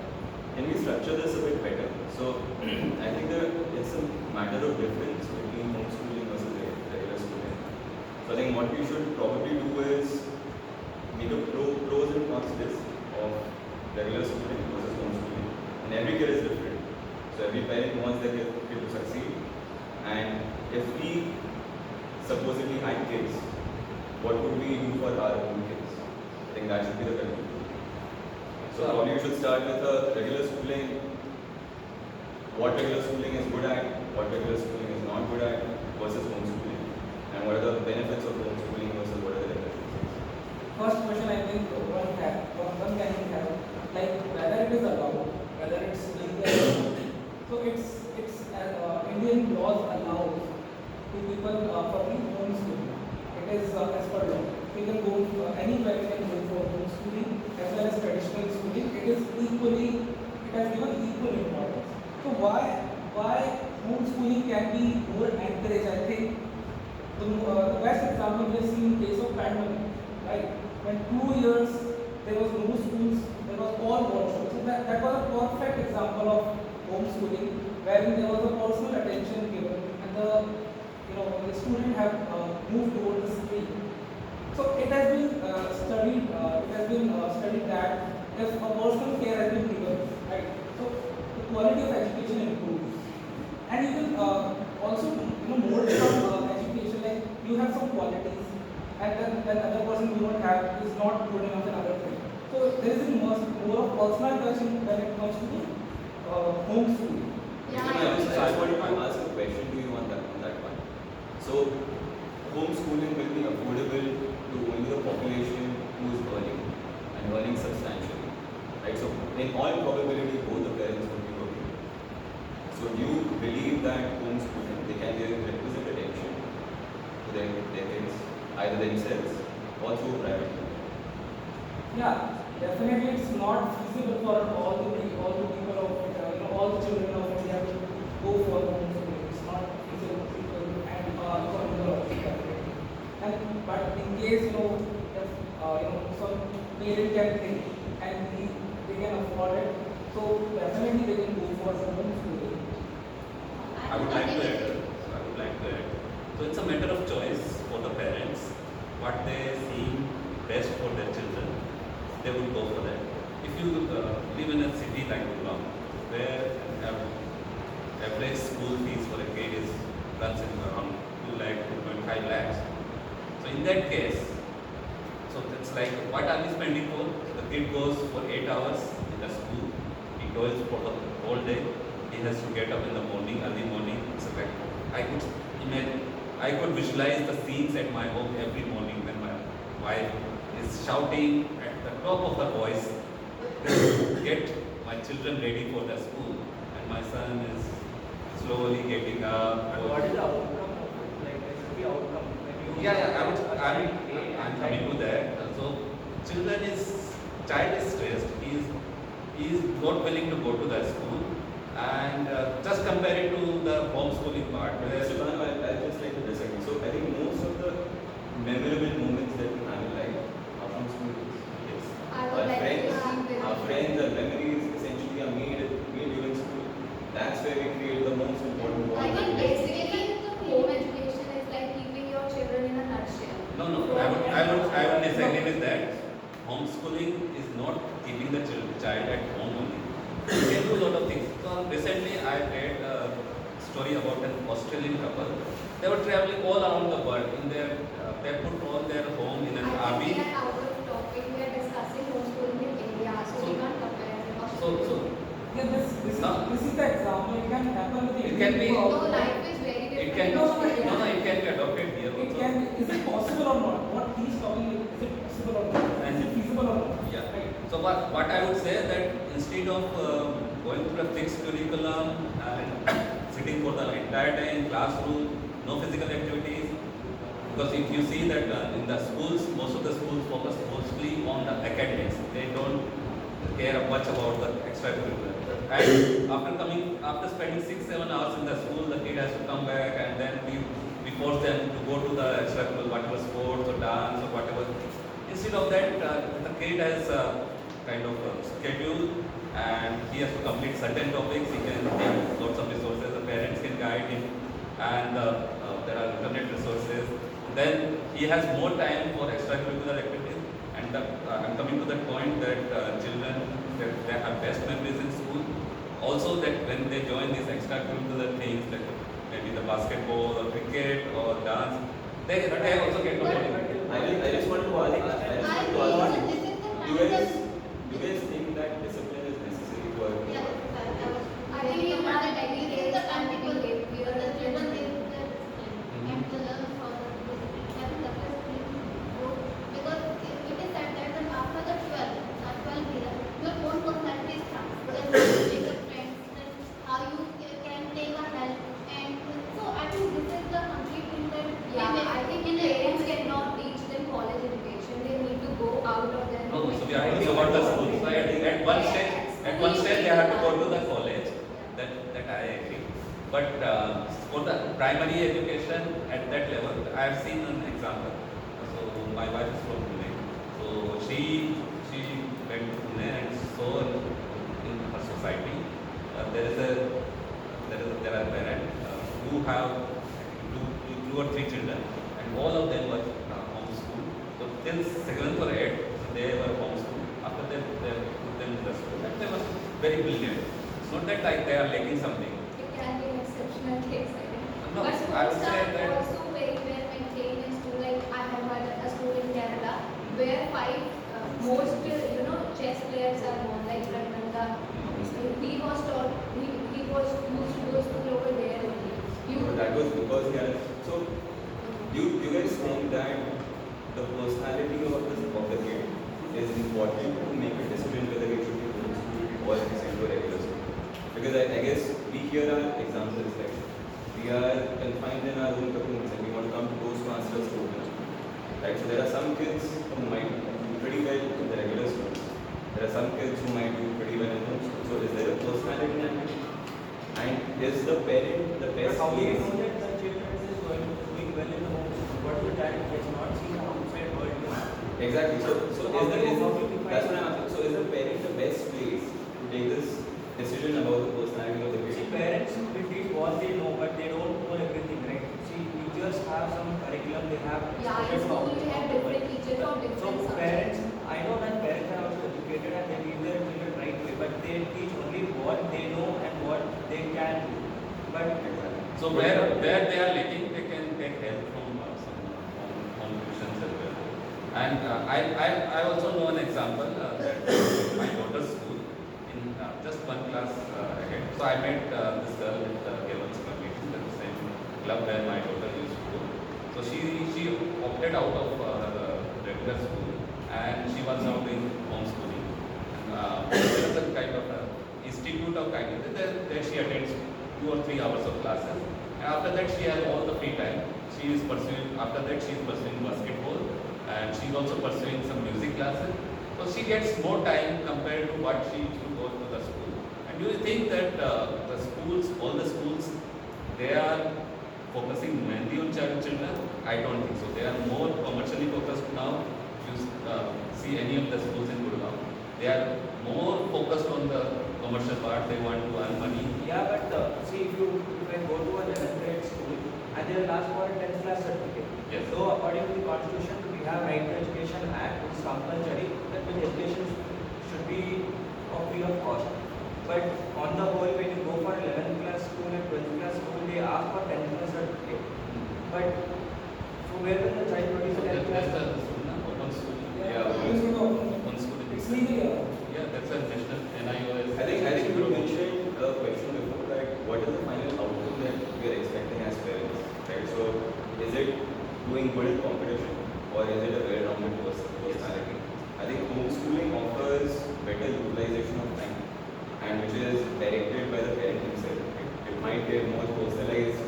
Can we structure this a bit better? So, I think it's a matter of difference between homeschooling versus regular schooling. So, I think what we should probably do is make a pros and cons list of regular schooling versus homeschooling. And every kid is different. So, every parent wants their kid to succeed. And if we supposedly had kids, what would we do for our own kids? I think that should be the conclusion. So probably you should start with a regular schooling, what regular schooling is good at, what regular schooling is not good at versus homeschooling, and what are the benefits of homeschooling versus what are the deficiencies. First question I think one can have, like whether it is allowed, whether it's legal. So it's Indian laws allow to people for the homeschooling. It is as per law. You can go anywhere, you can go for homeschooling as well as traditional schooling. It is equally, it has given equal importance. So why homeschooling can be more encouraged? I think the best example we have seen in case of pandemic, right? When 2 years there was no schools, there was all virtual. So that was a perfect example of homeschooling, wherein there was a personal attention given and the student have moved towards the screen. So it has been studied that if a personal care has been given, right? So the quality of education improves, and you can also mold some education, like you have some qualities, and then other person you don't have is not good enough in other things. So there is more of personal touch when it comes to the homeschooling. So I want to ask a question to you on that one. So homeschooling will be affordable to only the population who is earning substantially, right? So in all probability, both the parents will be working. So do you believe that homeschooling they can give requisite attention to their kids, either themselves or through private? Yeah, definitely it's not feasible for all the people of all the children of India to go for homeschooling. It's not feasible and but in case if some parent can think and they can afford it, so definitely they can go for homeschooling. I would like to add. So it's a matter of choice for the parents. What they see best for their children, they would go for that. If you live in a city like Gurgaon, where average school fees for a kid is runs in around 2 lakh, 2.5 lakhs. So in that case, so it's like what are we spending for? The kid goes for 8 hours in the school. He goes for the whole day. He has to get up in the morning, early morning. It's like I could imagine, I could visualize the scenes at my home every morning when my wife is shouting at the top of the voice to get my children ready for the school, and my son is slowly getting up. And what is the outcome of it? Like there should be outcome. I'm coming to that. So child is stressed. He he is not willing to go to that school. And just compare it to the homeschooling part, where Shivanu, I'd just like to disagree. So I think most of the memorable moments that we have in life are from school days. Yes. I would like to friends, agree with our you. friends, our memories essentially are made during school. That's where we create the most important I bond. think basically home education is like keeping your children in a nutshell. no, I would disagree with that. Homeschooling is not keeping the child at home only. You can do a lot of things. So recently I read a story about an Australian couple. They were traveling all around the world. They put all their home in an I RV. think we are out of topic. We are discussing homeschooling in India, so we can't compare it. So Yeah, this is the example. It can happen with the It can be- No, life is very it different. can in Australia. it can be adopted here It also. can be, is it possible or not? What he's talking is it possible or not? Is it feasible or not? Yeah. Right. So what I would say that instead of going through a fixed curriculum and sitting for the entire day in classroom, no physical activities, because if you see that in the schools, most of the schools focus mostly on the academics. They don't care much about the extracurricular. And after spending 6-7 hours in the school, the kid has to come back, and then we force them to go to the extracurricular, whatever sports or dance or whatever. Instead of that, the kid has kind of a schedule, and he has to complete certain topics. He can take lots of resources. The parents can guide him, and there are internet resources. Then he has more time for extracurricular activities. And I'm coming to that point that children that they have best memories in school. Also, that when they join these extracurricular things, like maybe the basketball or cricket or dance, they also get to know. I just want to ask you, do you guys think that discipline is necessary for Yeah, I think you want to agree there is something behavior the children and to learn for having the best because it is said that after the 12 year, your own personality is transferred. Then you take a friends, then how you can take a help, and so I think this is the complete thing that I think parents cannot teach them college education. They need to go out of their No, so we are talking about the school. So at one stage they have to go to the college. That I agree. But for the primary education at that level, I have seen an example. So my wife is from Pune. So she went to Pune and saw in her society there are parents who have two or three children, and all of them were homeschooled. So till 7th or 8th, they were homeschooled. After that, they put them in the school, and they were very brilliant. It's not that like they are lacking something. It can be an exceptional case, I think. No, But I schools would say are that- also very well maintained in school. Like I have heard a school in Kerala where 5 most chess players are born, like Ratnanga. He was taught, he was used to go school over there only. That was because he had. So, do you guys think that the personality of the kid is important to make a decision whether it should be homeschooled or sent to a regular school? Because I guess we hear our examples like we are confined in our own cocoons and we want to come to Toastmasters open. Right? So there are some kids who might do pretty well in the regular schools. There are some kids who might do pretty well in homeschool. So is there a personality in that? And is the parent the best How do you place? know that the children is doing well in the home? What is that has not seen outside world? Exactly. So How is do you the, define that's what I'm asking. So is the parent the best place to take this decision about the personality of the See, kid? parents will teach what they know, but they don't know everything, right? See, teachers have some curriculum, they have Yeah, in exposure to school all we this have stuff, different but- teachers for different So subjects. parents, I know that parents are also educated and they teach their children right way, but they teach only what they know and what they can do. But So where they are lacking, they can take help from some home tuitions as well. And I also know an example that my daughter's school in just one class ahead. So I met this girl with Evans community, the same club where my daughter used to go. So she opted out of the regular school and she was now doing homeschooling. There is a kind of institute of kind of there she attends 2 or 3 hours of classes. And after that she has all the free time. She is pursuing basketball and she is also pursuing some music classes. So she gets more time compared to what she used to go to the school. And do you think that the schools, all the schools, they are focusing mainly on children? I don't think so. They are more commercially focused now. If you see any of the schools in Gurgaon, they are more focused on the commercial part. They want to earn money. Yeah, but see, if I go to a 11th grade school and they will ask for a 10th class certificate. Yes. So according to the Constitution, we have Right to Education Act, which is compulsory that the education should be of free of cost. But on the whole, when you go for 11th class school and 12th class school, they ask for 10th class certificate. But so where will the child produce a 10th class? That's the school, na? Open school. Yeah, Open school. It's legal. Yeah, that's a national NIOS. I think you mentioned a question before that what is the final outcome that we are expecting as parents, right? So is it doing good in competition or is it a well-rounded personality? I think homeschooling offers better utilization of time and which is directed by the parent himself. It might give more personalized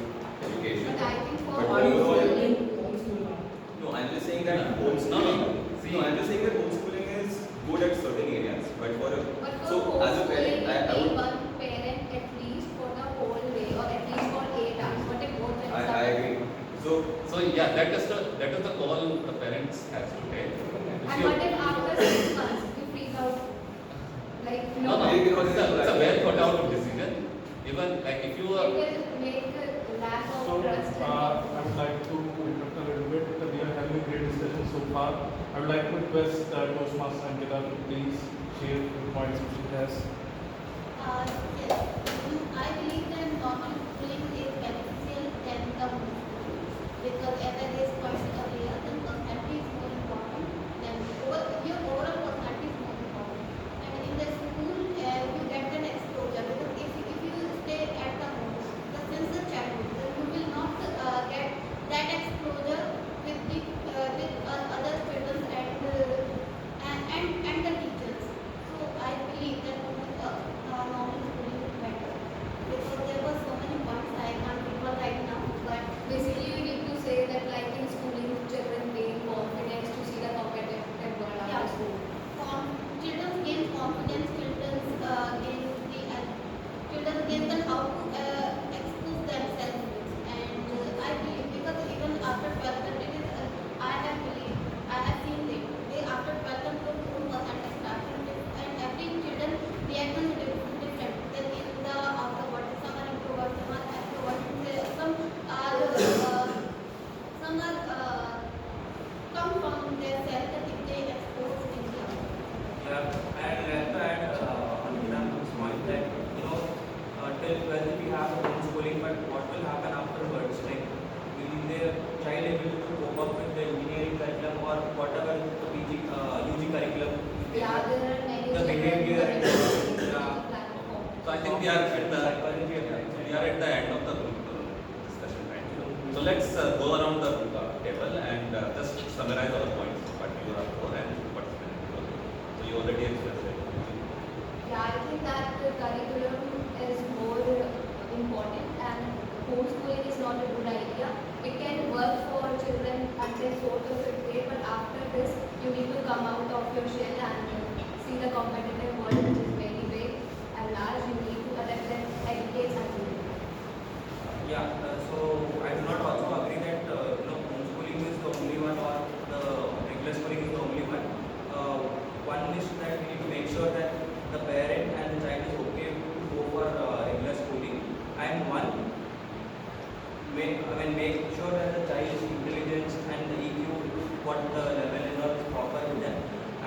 education. But I think for But overall, homeschool now. no, I'm just saying that homeschooling. No, I'm just saying that homeschooling is good at certain areas, but for a But for so as a homeschooling, parent, I you need would. one parent at least for the whole day or at least for 8 hours. But if both parents I are agree. So yeah, that is the call the parents has to take. If and you- what if after 6 months you freak out? Like No, no, because it's a well thought out decision. Even like if you it are. will make a lack of So, trust and I would like to interrupt a little bit. We are having a great discussion so far. I would like to request Toastmaster Ankita to please share the points which she has. Yes. I believe that normal schooling is beneficial than the homeschooling because as I discussed earlier, the personality is more important than your overall personality is more important. And in the school, you get that exposure because if you stay at the home, since the childhood, then you will not get that exposure with the with other children and the teachers. So I believe that normal schooling is better because there were so many points I can't recall right now. But basically, you need to say that like in schooling, children gain confidence to see the competitive world after school. Children gain confidence. Children gain the how to expose themselves. And I believe because even after 12th, it is I have seen it. They after 12th and 2% starting and every children reaction is different. Then in the outward, some are introvert, some are extrovert. Some are come from their self that if they expose in the Yeah, and to add on Vinam's point that till 12th we have homeschooling, but what will happen afterwards? Like, will the child able to cope up with the engineering curriculum or whatever the UG curriculum? Yeah, there are many The behavior and So I think we are at the end of the discussion, right? So let's go around the table and just summarize all the points what you are for and what's been. So you already expressed it. Yeah, I think that the curriculum is more important and homeschooling is not a good idea. It can work for children until 4th or 5th grade, but after this, you need to come out of your shell and see the competitive world, which is very big and large. You need to adapt and educate and do it. Yeah, so I do not also agree that homeschooling is the only one or the regular schooling is the only one. One is that we need to make sure that the parent and the child is okay to go for regular schooling, and make sure that the child's intelligence and the EQ, what the level is or is proper with them,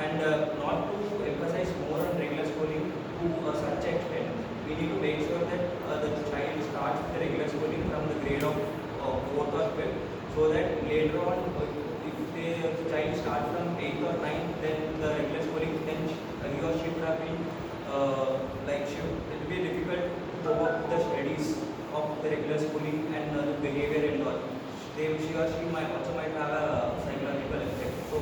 and not to emphasize more on regular schooling to such extent. We need to make sure that the child starts the regular schooling from the grade of 4th or 5th, so that later on, if the child starts from 8th or 9th, then the regular schooling, then he or she would have been it will be difficult to cope up with the studies of the regular schooling and the behavior and all. She or she might have a psychological effect. So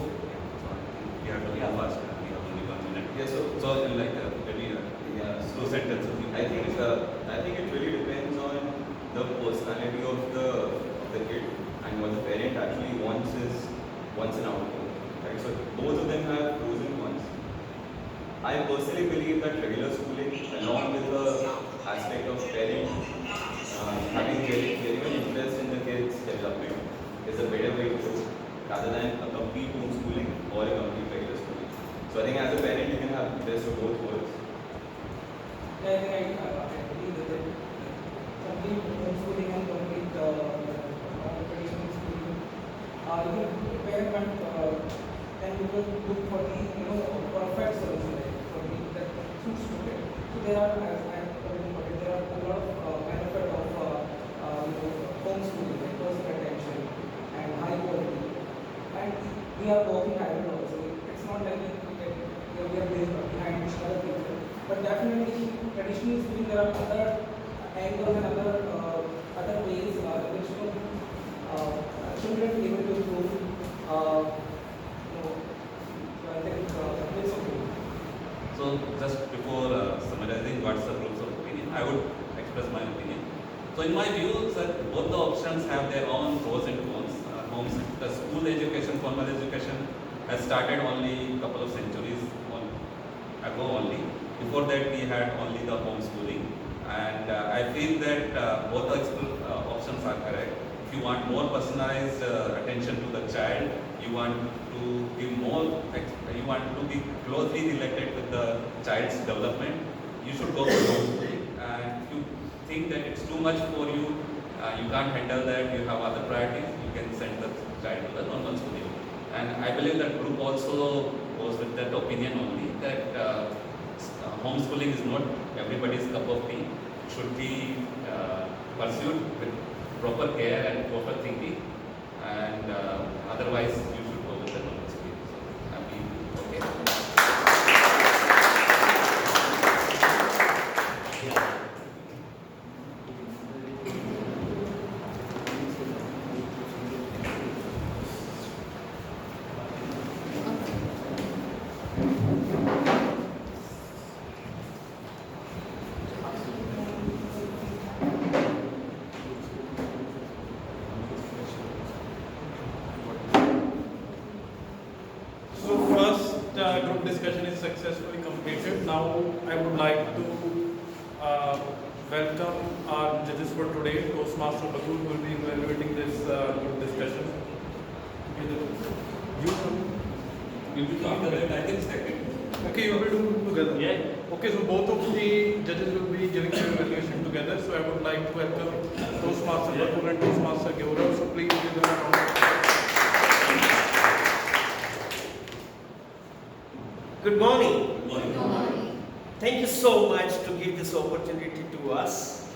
We have to be fast. We have only 1 minute. Yeah, so like maybe slow sentence. I think it really depends on the personality of the kid and what the parent actually wants an outcome. Right? So both of them have pros and cons. I personally believe that regular schooling, along with the aspect of parent having genuine interest in the kids' development, is a better way to go rather than a complete homeschooling or a complete regular schooling. So I think as a parent, you can have the best of both worlds. Yeah, I think I agree with it. Complete homeschooling and complete traditional schooling. Even parent can look for the perfect solution for the that suits student. So there are, as I have told you, there are a lot of benefit of homeschooling, like personal attention and high quality. And we are working hybrid also. It's not like we are behind other people. But definitely, traditionally speaking, there are other angles and other ways in which children are able to improve. I think it's okay. So just before summarizing what's the groups of opinion, I would express my opinion. So in my view, sir, both the options have their own pros and cons. The school education, formal education has started only a couple of centuries ago only. Before that, we had only the homeschooling, and I feel that both the options are correct. If you want more personalized attention to the child, you want to give more, you want to be closely related with the child's development, you should go for homeschooling. And if you think that it's too much for you, you can't handle that, you have other priorities, you can send the child to the normal schooling. And I believe that group also goes with that opinion only, that homeschooling is not everybody's cup of tea. It should be pursued with proper care and proper thinking, and otherwise you should go with the normal schooling. So, I mean, okay. Group discussion is successfully completed. Now I would like to welcome our judges for today, Toastmaster Batul, who will be evaluating this group discussion. You will be together, I think second. Okay, you will do together. Yeah. Okay, so both of the judges will be giving their evaluation together. So I would like to welcome Toastmaster Batul and Toastmaster Gaurav. So please give them a round of applause. Good morning. Good morning. Thank you so much to give this opportunity to us.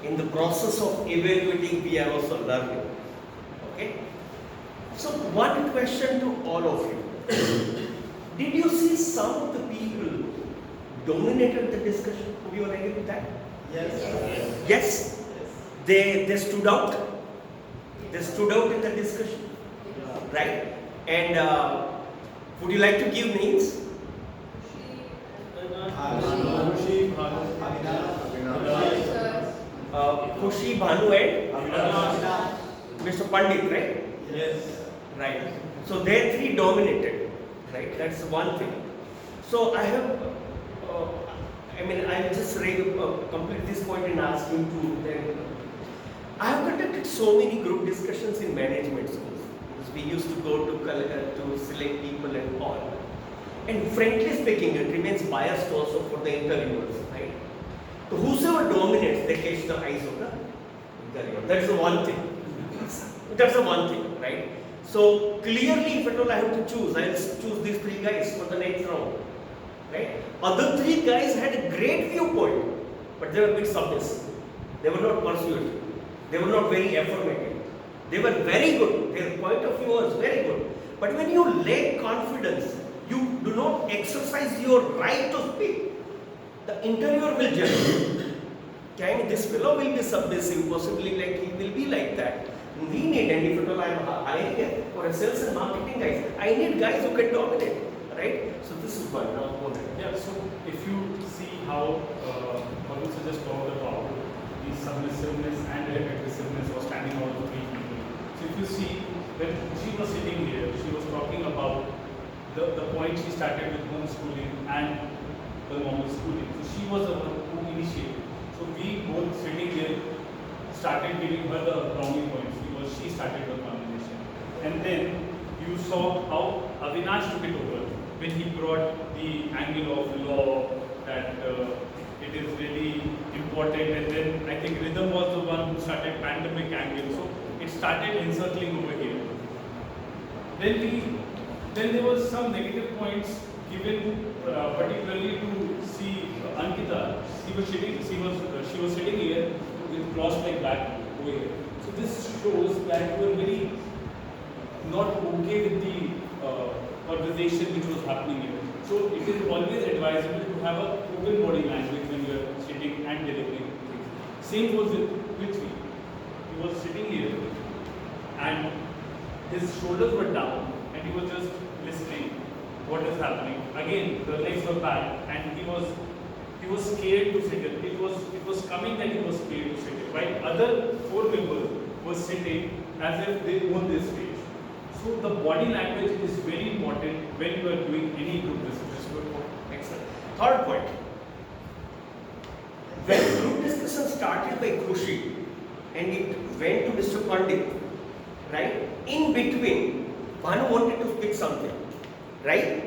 In the process of evaluating, we are also learning. Okay? So one question to all of you. Did you see some of the people dominated the discussion? Would you agree with that? Yes. Yes? They stood out? They stood out in the discussion? Right? And would you like to give names? Khushi, Bhanu and Mr. Pandit, right? Yes. Right. So they three dominated, right? That's one thing. So I have, I'll just complete this point and ask you to then. I have conducted so many group discussions in management schools because we used to go to select people and all. And frankly speaking, it remains biased also for the interviewers, right? So whosoever dominates, they catch the eyes of the interviewer. That's the one thing. That's the one thing, right? So clearly, if at all I have to choose, I'll choose these three guys for the next round, right? Other three guys had a great viewpoint, but they were a bit submissive. They were not pursued. They were not very affirmative. They were very good. Their point of view was very good. But when you lack confidence, you do not exercise your right to speak, the interviewer will judge. Can this fellow will be submissive, possibly like he will be like that. We need, and if at all I am hiring for a sales and marketing guys, I need guys who can dominate, right? So this is one. Now go ahead. Yeah, so if you see how Bhagat just talked about the submissiveness and aggressiveness was standing out of three people. So if you see, when she was sitting here, she was talking about the point she started with homeschooling and the normal schooling. So she was the one who initiated. So we both sitting there started giving her the brownie points because she started the conversation. And then you saw how Avinash took it over when he brought the angle of law that it is really important, and then I think Rhythm was the one who started pandemic angle. So it started encircling over here. Then there was some negative points given particularly to see Ankita. She was sitting here with crossed leg back over here. So this shows that you were very not okay with the conversation which was happening here. So it is always advisable to have a open body language when you are sitting and delivering things. Same was with Prithvi. He was sitting here and his shoulders were down and he was just listening what is happening. Again, the legs were back and he was scared to sit it. It was coming that he was scared to sit it. While other 4 members were sitting as if they own this stage. So the body language is very important when you are doing any group discussion. Excellent. Third point. When group discussion started by Khushi and it went to Mr. Pandit, right? In between, Bhanu wanted to speak something, right?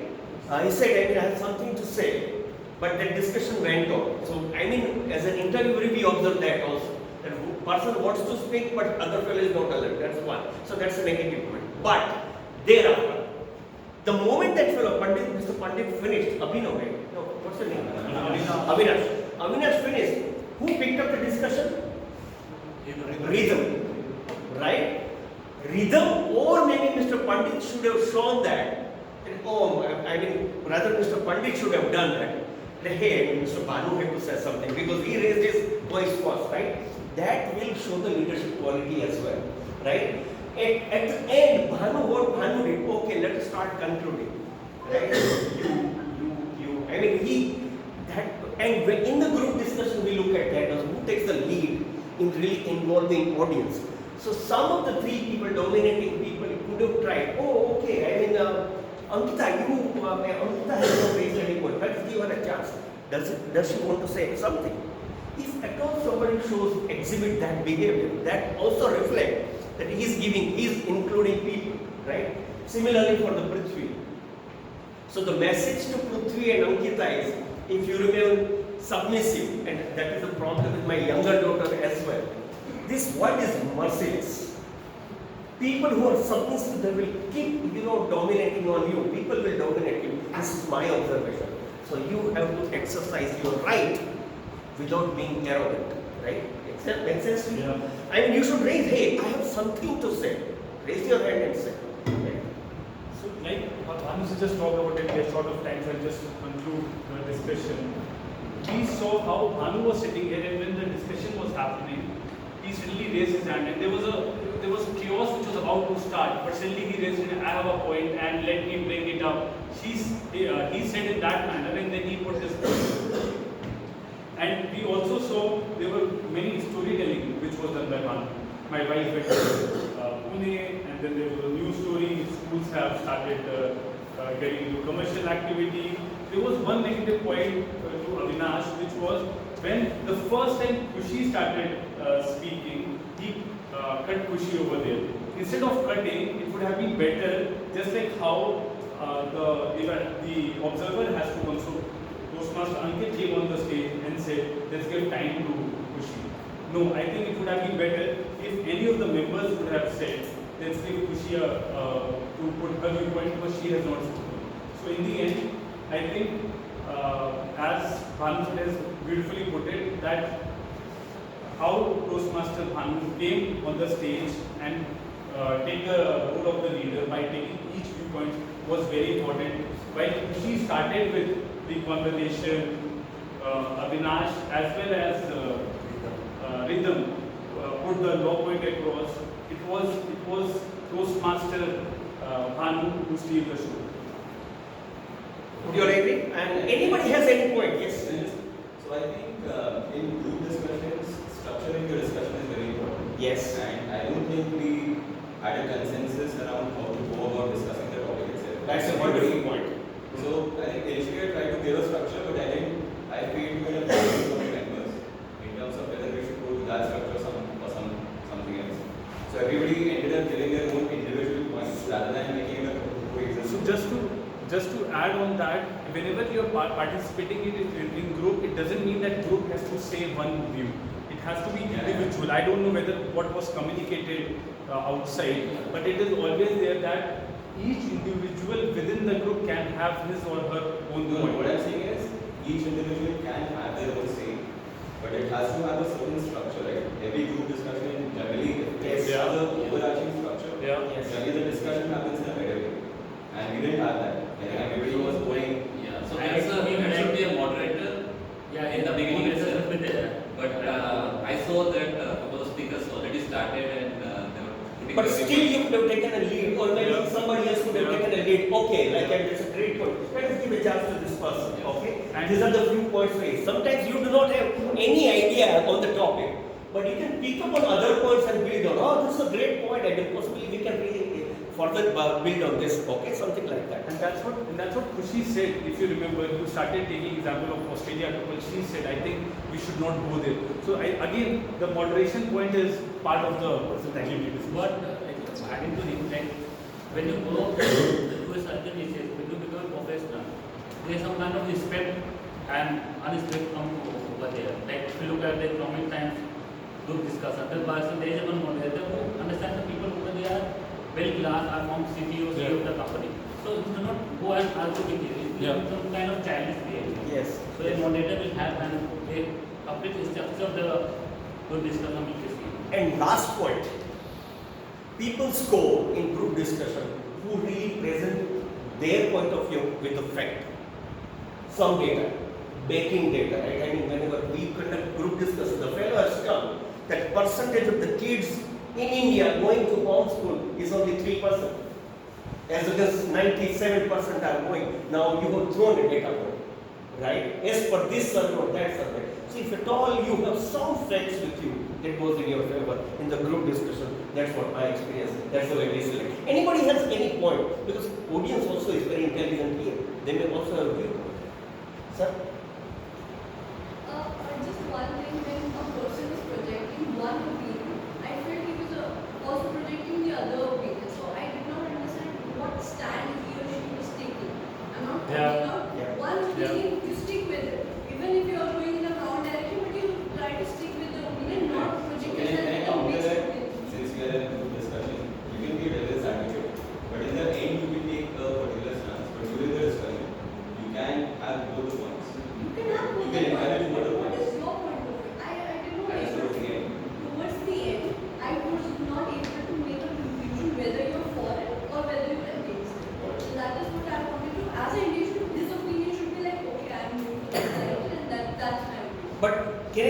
He said, I have something to say, but that discussion went on. So, as an interviewer, we observe that also. That person wants to speak, but other fellow is not alert. That's one. So that's a negative point. But thereafter, the moment that fellow Mr. Pandit finished, Abhinav, right? No, what's the name? Avinash. Avinash finished. Who picked up the discussion? Rhythm. Right? Rhythm or maybe Mr. Pandit should have shown that. Rather Mr. Pandit should have done that. Hey, Mr. Bhanu had to say something because he raised his voice first, right? That will show the leadership quality as well, right? At the end, what Bhanu did, okay, let us start concluding, right? And in the group discussion, we look at that as who takes the lead in really involving audience. So some of the 3 people, dominating people, could have tried, Ankita, Ankita has not raised any point. Let's give her a chance. Does she want to say something? If at all somebody exhibit that behavior, that also reflects that he is including people, right? Similarly for the Prithvi. So the message to Prithvi and Ankita is, if you remain submissive, and that is the problem with my younger daughter as well. This world is merciless. People who are submissive, they will keep, dominating on you. People will dominate you. This is my observation. So you have to exercise your right without being arrogant, right? Makes sense to you? Yeah. You should raise, hey, I have something to say. Raise your hand and say. Right? So, like Bhanu just talked about it, we are short of time, so I'll just conclude the discussion. We saw how Bhanu was sitting here, and when the discussion was happening, he suddenly raised his hand, and there was chaos which was about to start, but suddenly he raised his hand, I have a point, and let me bring it up. He said in that manner, and then he put his point. And we also saw there were many storytelling which was done by Bhanu. My wife went to Pune, and then there was a new story. Schools have started getting into commercial activity. There was one negative point to Avinash, which was when the first time Khushi started speaking, he cut Khushi over there. Instead of cutting, it would have been better, just like how the observer has to also. Toastmaster Ankit came on the stage and said, let's give time to Khushi. No, I think it would have been better if any of the members would have said, let's give Khushi to put her viewpoint, because she has not spoken. So in the end, I think, as Bhanu has beautifully put it, that how Toastmaster Bhanu came on the stage and take the role of the leader by taking each viewpoint was very important. While Khushi started with the conversation, Avinash as well as Rhythm put the law point across. It was Toastmaster Bhanu who steered the show. Would you agree? And anybody has any point? Yes. So I think in group discussions, structuring the discussion is very important. Yes. And I don't think we had a consensus around how to go about discussing the topic itself. That's a wonderful point. So I think initially I tried to give a structure, but I didn't learned that whenever you're participating in group, it doesn't mean that group has to say one view. It has to be individual. I don't know whether what was communicated outside, but it is always there that each individual within the group can have his or her own No, point. what I'm saying is each individual can have their own say, but it has to have a certain structure, right? Every group discussion generally has an overarching structure. Generally the discussion happens in a better way. And we didn't have that. Like everybody was going. Yeah, so And there's so there should be a moderator. Yeah, in the beginning itself. be there. But I saw that a couple of speakers already started and they were putting But their still input. you could have taken a lead, or maybe somebody else could have taken a lead. Okay, like and it's a great point. Let us give a chance to this person. Okay, and these are the few points raised. Sometimes you do not have any idea on the topic, but you can pick up on other points and build on. Oh, this is a great point, and possibly we can really further build on this. Okay, something like that. And that's what Khushi said. If you remember, you started taking example of Australia couple. She said, I think we should not go there. So again, the moderation point is part of the activity. But adding to it, like when you go to a certain issue, when you become a professional, there is some kind of respect and unrespect come over there. Like if you look at the economic times group discussion, there is one moderator who understands the people over there well class are from CTO, CEO of the company. So you do not go and argue with it. It will be some kind of childish behavior. Yes. So a moderator will have a complete structure of the group discussion will be seen. And last point, people score in group discussion who really present their point of view with the fact. Some data, backing data, right? I mean, whenever we conduct group discussion, the fellow has come that percentage of the kids in India going to homeschool is only 3%. As against 97% are going. Now you have thrown a data point, right? As per this survey or that survey. So if at all you have some facts with you that goes in your favor in the group discussion, that's what my experience, that's the way we select. Anybody has any point, because audience also is very intelligent here. They may also have a view. Sir? Just one thing, when a person is projecting one opinion, I felt he was also projecting the other opinion. So I did not understand what stand he or she was taking. I'm not pointing out one opinion, you stick with it. Even if you are going in the wrong direction, but you try to stick with the opinion, not project Can I yourself counter based that? opinion. Since we are in a group discussion, you can be a devil's advocate, but in the end you will take a particular stance. But during the discussion, you can have both the points. You can have both You the can encourage points. both the What points. is your point of view? I did not That is able what we get. towards the end, I was not able to make a conclusion whether you're for it or whether you're against it. So that is what I wanted to. As an individual, this opinion should be like, okay, I'm moving for this direction, and that's my opinion. But can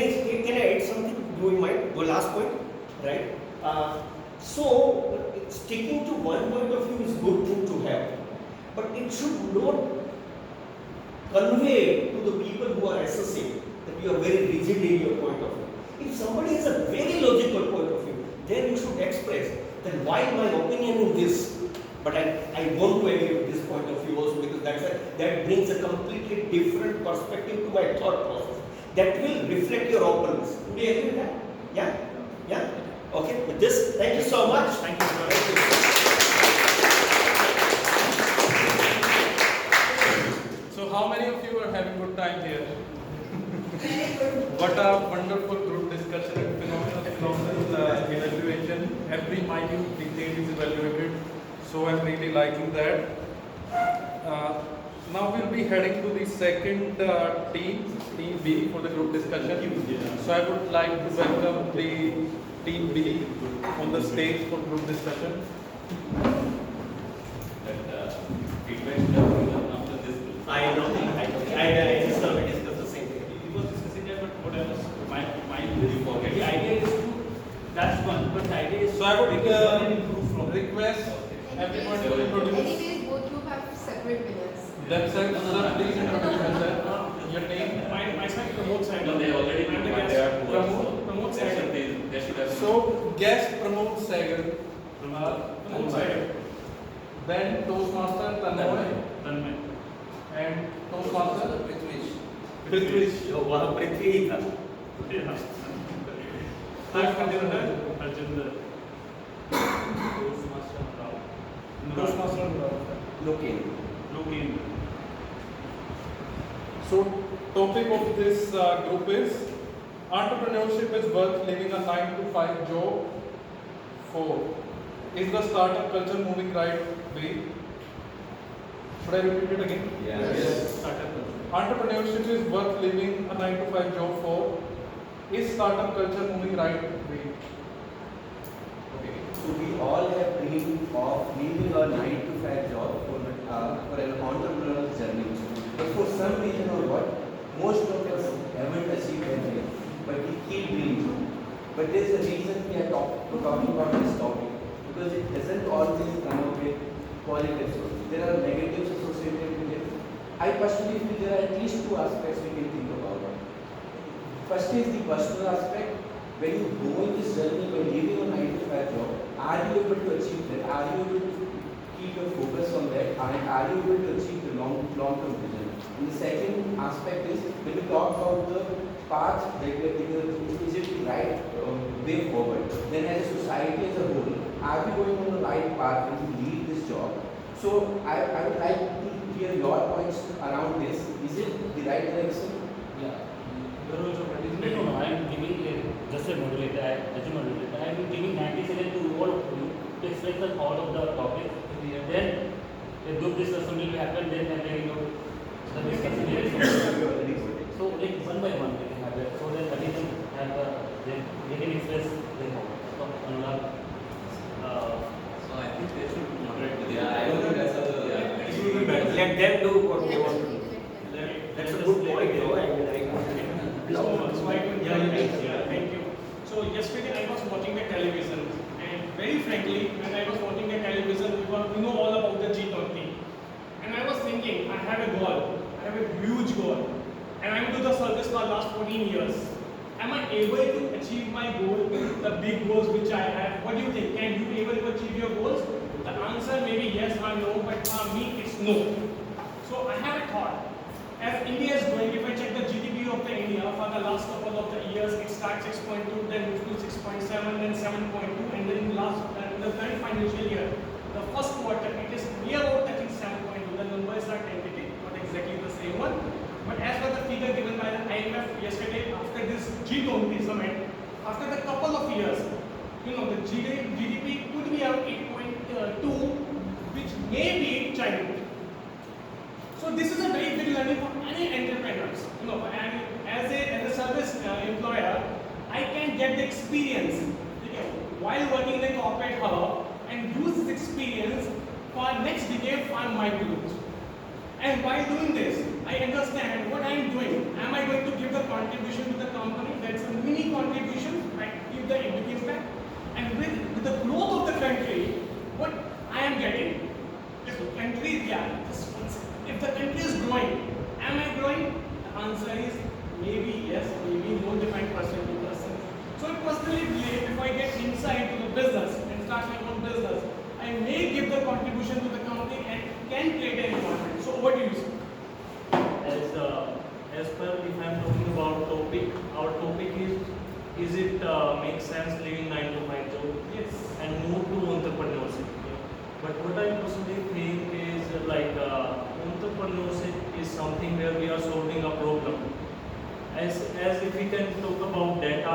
I add something? Do you mind? One last point, right? So sticking to one point of view is good thing to have, but it should not convey to the people who are assessing that you are very rigid in your point of view. If somebody has a very logical point of view, then you should express that while my opinion in this, but I want to agree with this point of view also, because that brings a completely different perspective to my thought process. That will reflect your openness. Do you agree with that? Yeah? Yeah? Okay, with this, thank you so much. Thank you. So how many of you are having good time here? What a wonderful group discussion and phenomenal evaluation. Every minute detail is evaluated. So I'm really liking that. Now we'll be heading to the second team B for the group discussion. So I would like to welcome the team B on the stage for group discussion. Feedback after this. I know. I just already discussed the same thing. It was discussing that, but what I was, my really forget. The idea is to, that's one, but the idea is So I would improve from request everyone to introduce Anyways, both group have separate winners. themselves. Sir, please introduce yourself. Your name. Myself, Pramod Saigal. No, they already I'm the they guest. are poor. Pramod They should Saigal. be- they should have. So guest Pramod Saigal. Pramod Saigal. Then Toastmaster Tanmoy Tanmay. and Toastmaster Prithvish. Oh, wow, Prithvi. I'm Arjun. Arjun. Toastmaster Rao. Toastmaster. Looking. Looking. So, topic of this group is entrepreneurship is worth living a 9 to 5 job for. Is the startup culture moving right way? Should I repeat it again? Yes. Startup culture. Entrepreneurship is worth living a 9 to 5 job for. Is startup culture moving right way? Okay, so we all have dreamed of leaving a 9 to 5 job for an entrepreneurial journey. But for some reason or what, most of us haven't achieved that dream. But we keep dreaming. But there's a reason we are talking about this topic. Because it doesn't always come up with positives. There are negatives associated with it. I personally feel there are at least two aspects we can think about. First is the personal aspect. When you go in this journey, when leaving a 9 to 5 job, are you able to achieve that? Are you able to keep your focus on that? And are you able to achieve the long-term vision? And the second aspect is when we talk about the path that we are taking, is it the right way forward? Then as a society as a whole, are we going on the right path when we leave this job? So I would like to hear your points around this. Is it the right direction? Yeah. No, I am giving just a modulator, as a modulator. I am giving 90 seconds to all of you to explain the thought of the topic. Then a group discussion will happen, then the discussion will so like one by one we can have that, so that everyone have they can express their thought. So I think they should moderate the Yeah, I don't think that's Let them do what they want to do. That's a good point, though. Thank you. So yesterday I was watching the television, and very frankly, when I was watching the television, we know all about the G20, and I was thinking, I have a goal, I have a huge goal, and I'm doing the service for the last 14 years. Am I able to achieve my goal, the big goals which I have? What do you think? Can you be able to achieve your goals? The answer may be yes or no, but for me it's no. So I have a thought. As India is growing, if I check the GDP of the India for the last couple of the years, it starts 6.2, then moves to 6.7, then 7.2, and then in the current financial year, the first quarter, it is near about touching 7.2. The numbers are tentative, not exactly the same one. But as per the figure given by the IMF yesterday, after this G20 summit, after the couple of years, the GDP could be around 8.2, which may be China. So this is a very big learning for any entrepreneurs. And as a service employer, I can get the experience while working in a corporate hub and use this experience for next decade for my growth. And while doing this, I understand what I am doing. Am I going to give the contribution to the company? That's a mini contribution, right? Give the impact. And with the growth of the country, what I am getting, if the country, if the country is growing, am I growing? The answer is maybe yes, maybe no, depend person to person. So I personally believe if I get insight to the business and start my own business, I may give the contribution to the company and can create an environment. So what do you say? As per if I am talking about topic, our topic is it make sense living 9 to 5 job? Yes. And move to entrepreneurship. But what I personally think is entrepreneurship is something where we are solving a problem. As if we can talk about data,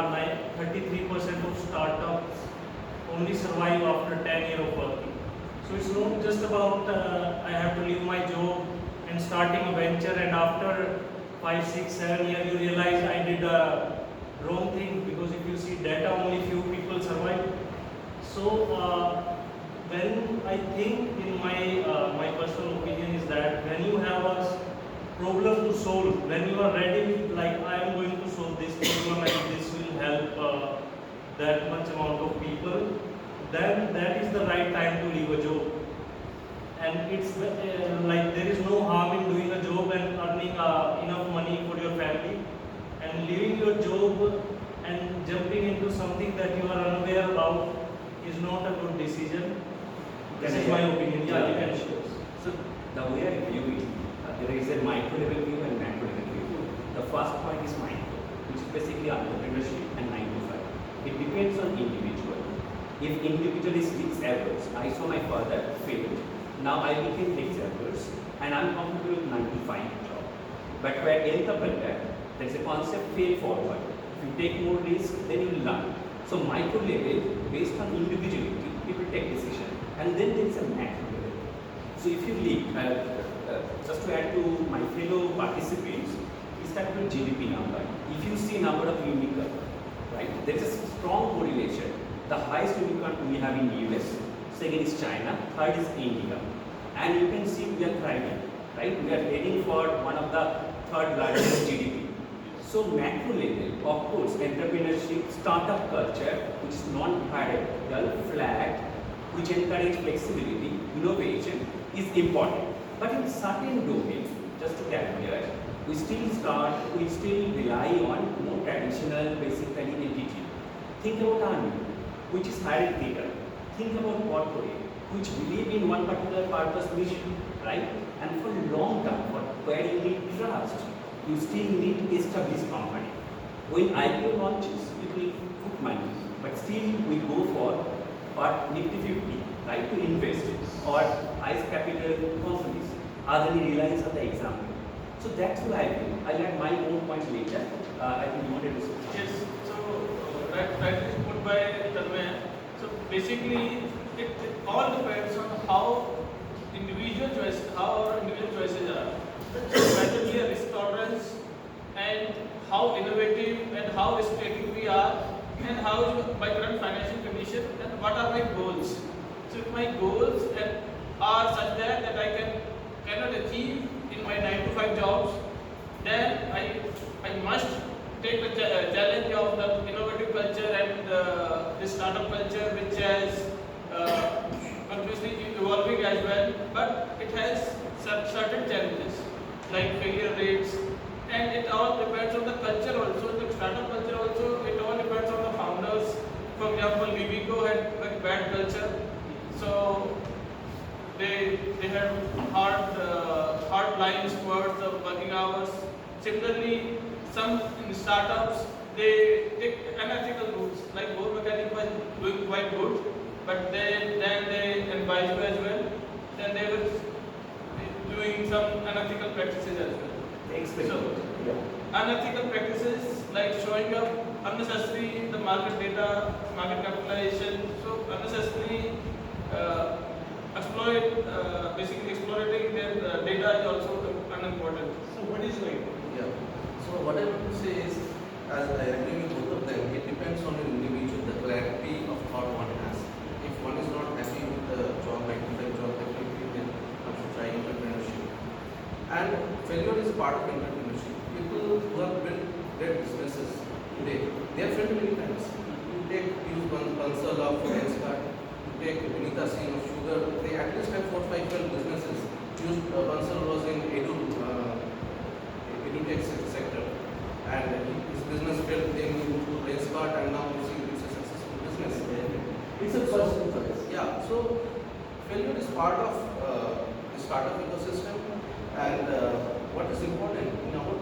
33% of startups only survive after 10 years of working. So it's not just about I have to leave my job and starting a venture, and after 5, 6, 7 years you realize I did a wrong thing, because if you see data, only few people survive. So when I think in my personal opinion is that when you have a problem to solve, when you are ready with like I am going to solve this problem and this will help that much amount of people, then that is the right time to leave a job. And it's like there is no harm in doing a job and earning enough money for your family, and leaving your job and jumping into something that you are unaware about is not a good decision. This is my opinion. Yeah, you can share. So the way I view it, there is a micro level view and macro level view. The first point is micro, which is basically entrepreneurship and 9 to 5. It depends on individual. If individual is fixed average, I saw my father fail. Now I became fixed average and I'm comfortable with 9 to 5 job. But where entrepreneur, there is a concept fail forward. If you take more risk, then you will learn. So micro level, based on individuality, people take decision. And then there is a macro level. So if you leave, just to add to my fellow participants, is that the GDP number. If you see number of unicorn, right, there is a strong correlation. The highest unicorn we have in US, second is China, third is India. And you can see we are thriving, right? We are heading for one of the third largest GDP. So macro level, of course, entrepreneurship, startup culture, which is non-hierarchical, flat, which encourage flexibility, innovation, is important. But in certain domains, just to get clear, we still rely on more traditional, basically entity. Think about army, which is hierarchical. Think about corporate, which believe in one particular purpose mission, right? And for long term, where you need trust, you still need established company. When IPO launches, people put money, but still we go for Nifty 50, right, to invest, or highest capital companies. Adani Reliance are the example. So that's why I'll add my own point later. I think you wanted to say. Yes, so that is put by Tanmay. So basically, it all depends on how our individual choices are. So whether we are risk tolerance and how innovative and how risk taking we are, and how my current financial condition and what are my goals. So if my goals are such that I cannot achieve in my 9 to 5 jobs, then I must take the challenge of the innovative culture and the startup culture, which has continuously evolving as well, but it has certain challenges like failure rates, and it all depends on the culture also, the startup culture also. It all depends on the founders. For example, Vivico had very bad culture, so they have hard lines towards the working hours. Similarly, some in startups they take unethical routes, like Gore Mechanic was doing quite good, but then they and Baidu as well, then they were doing some unethical practices as well. So, unethical practices like showing up unnecessary the market data, market capitalization, so unnecessarily basically exploiting their data is also unimportant. So what is right? Yeah. So what I want to say is, as I agree with both of them, it depends on the individual, the clarity of thought one has. If one is not happy with the job, like the job, definitely then one should try entrepreneurship. And failure is part of entrepreneurship. People who have built their businesses today, they have failed many times. Use Bansal of Lenskart, you take Vinita Singh of Sugar, they at least have 4 or 5 failed businesses. Bansal was in edutech sector, and his business failed, then he moved to Lenskart, and now you see it's a successful business. It's a personal choice. Yeah, so failure is part of the startup ecosystem, and what is important in our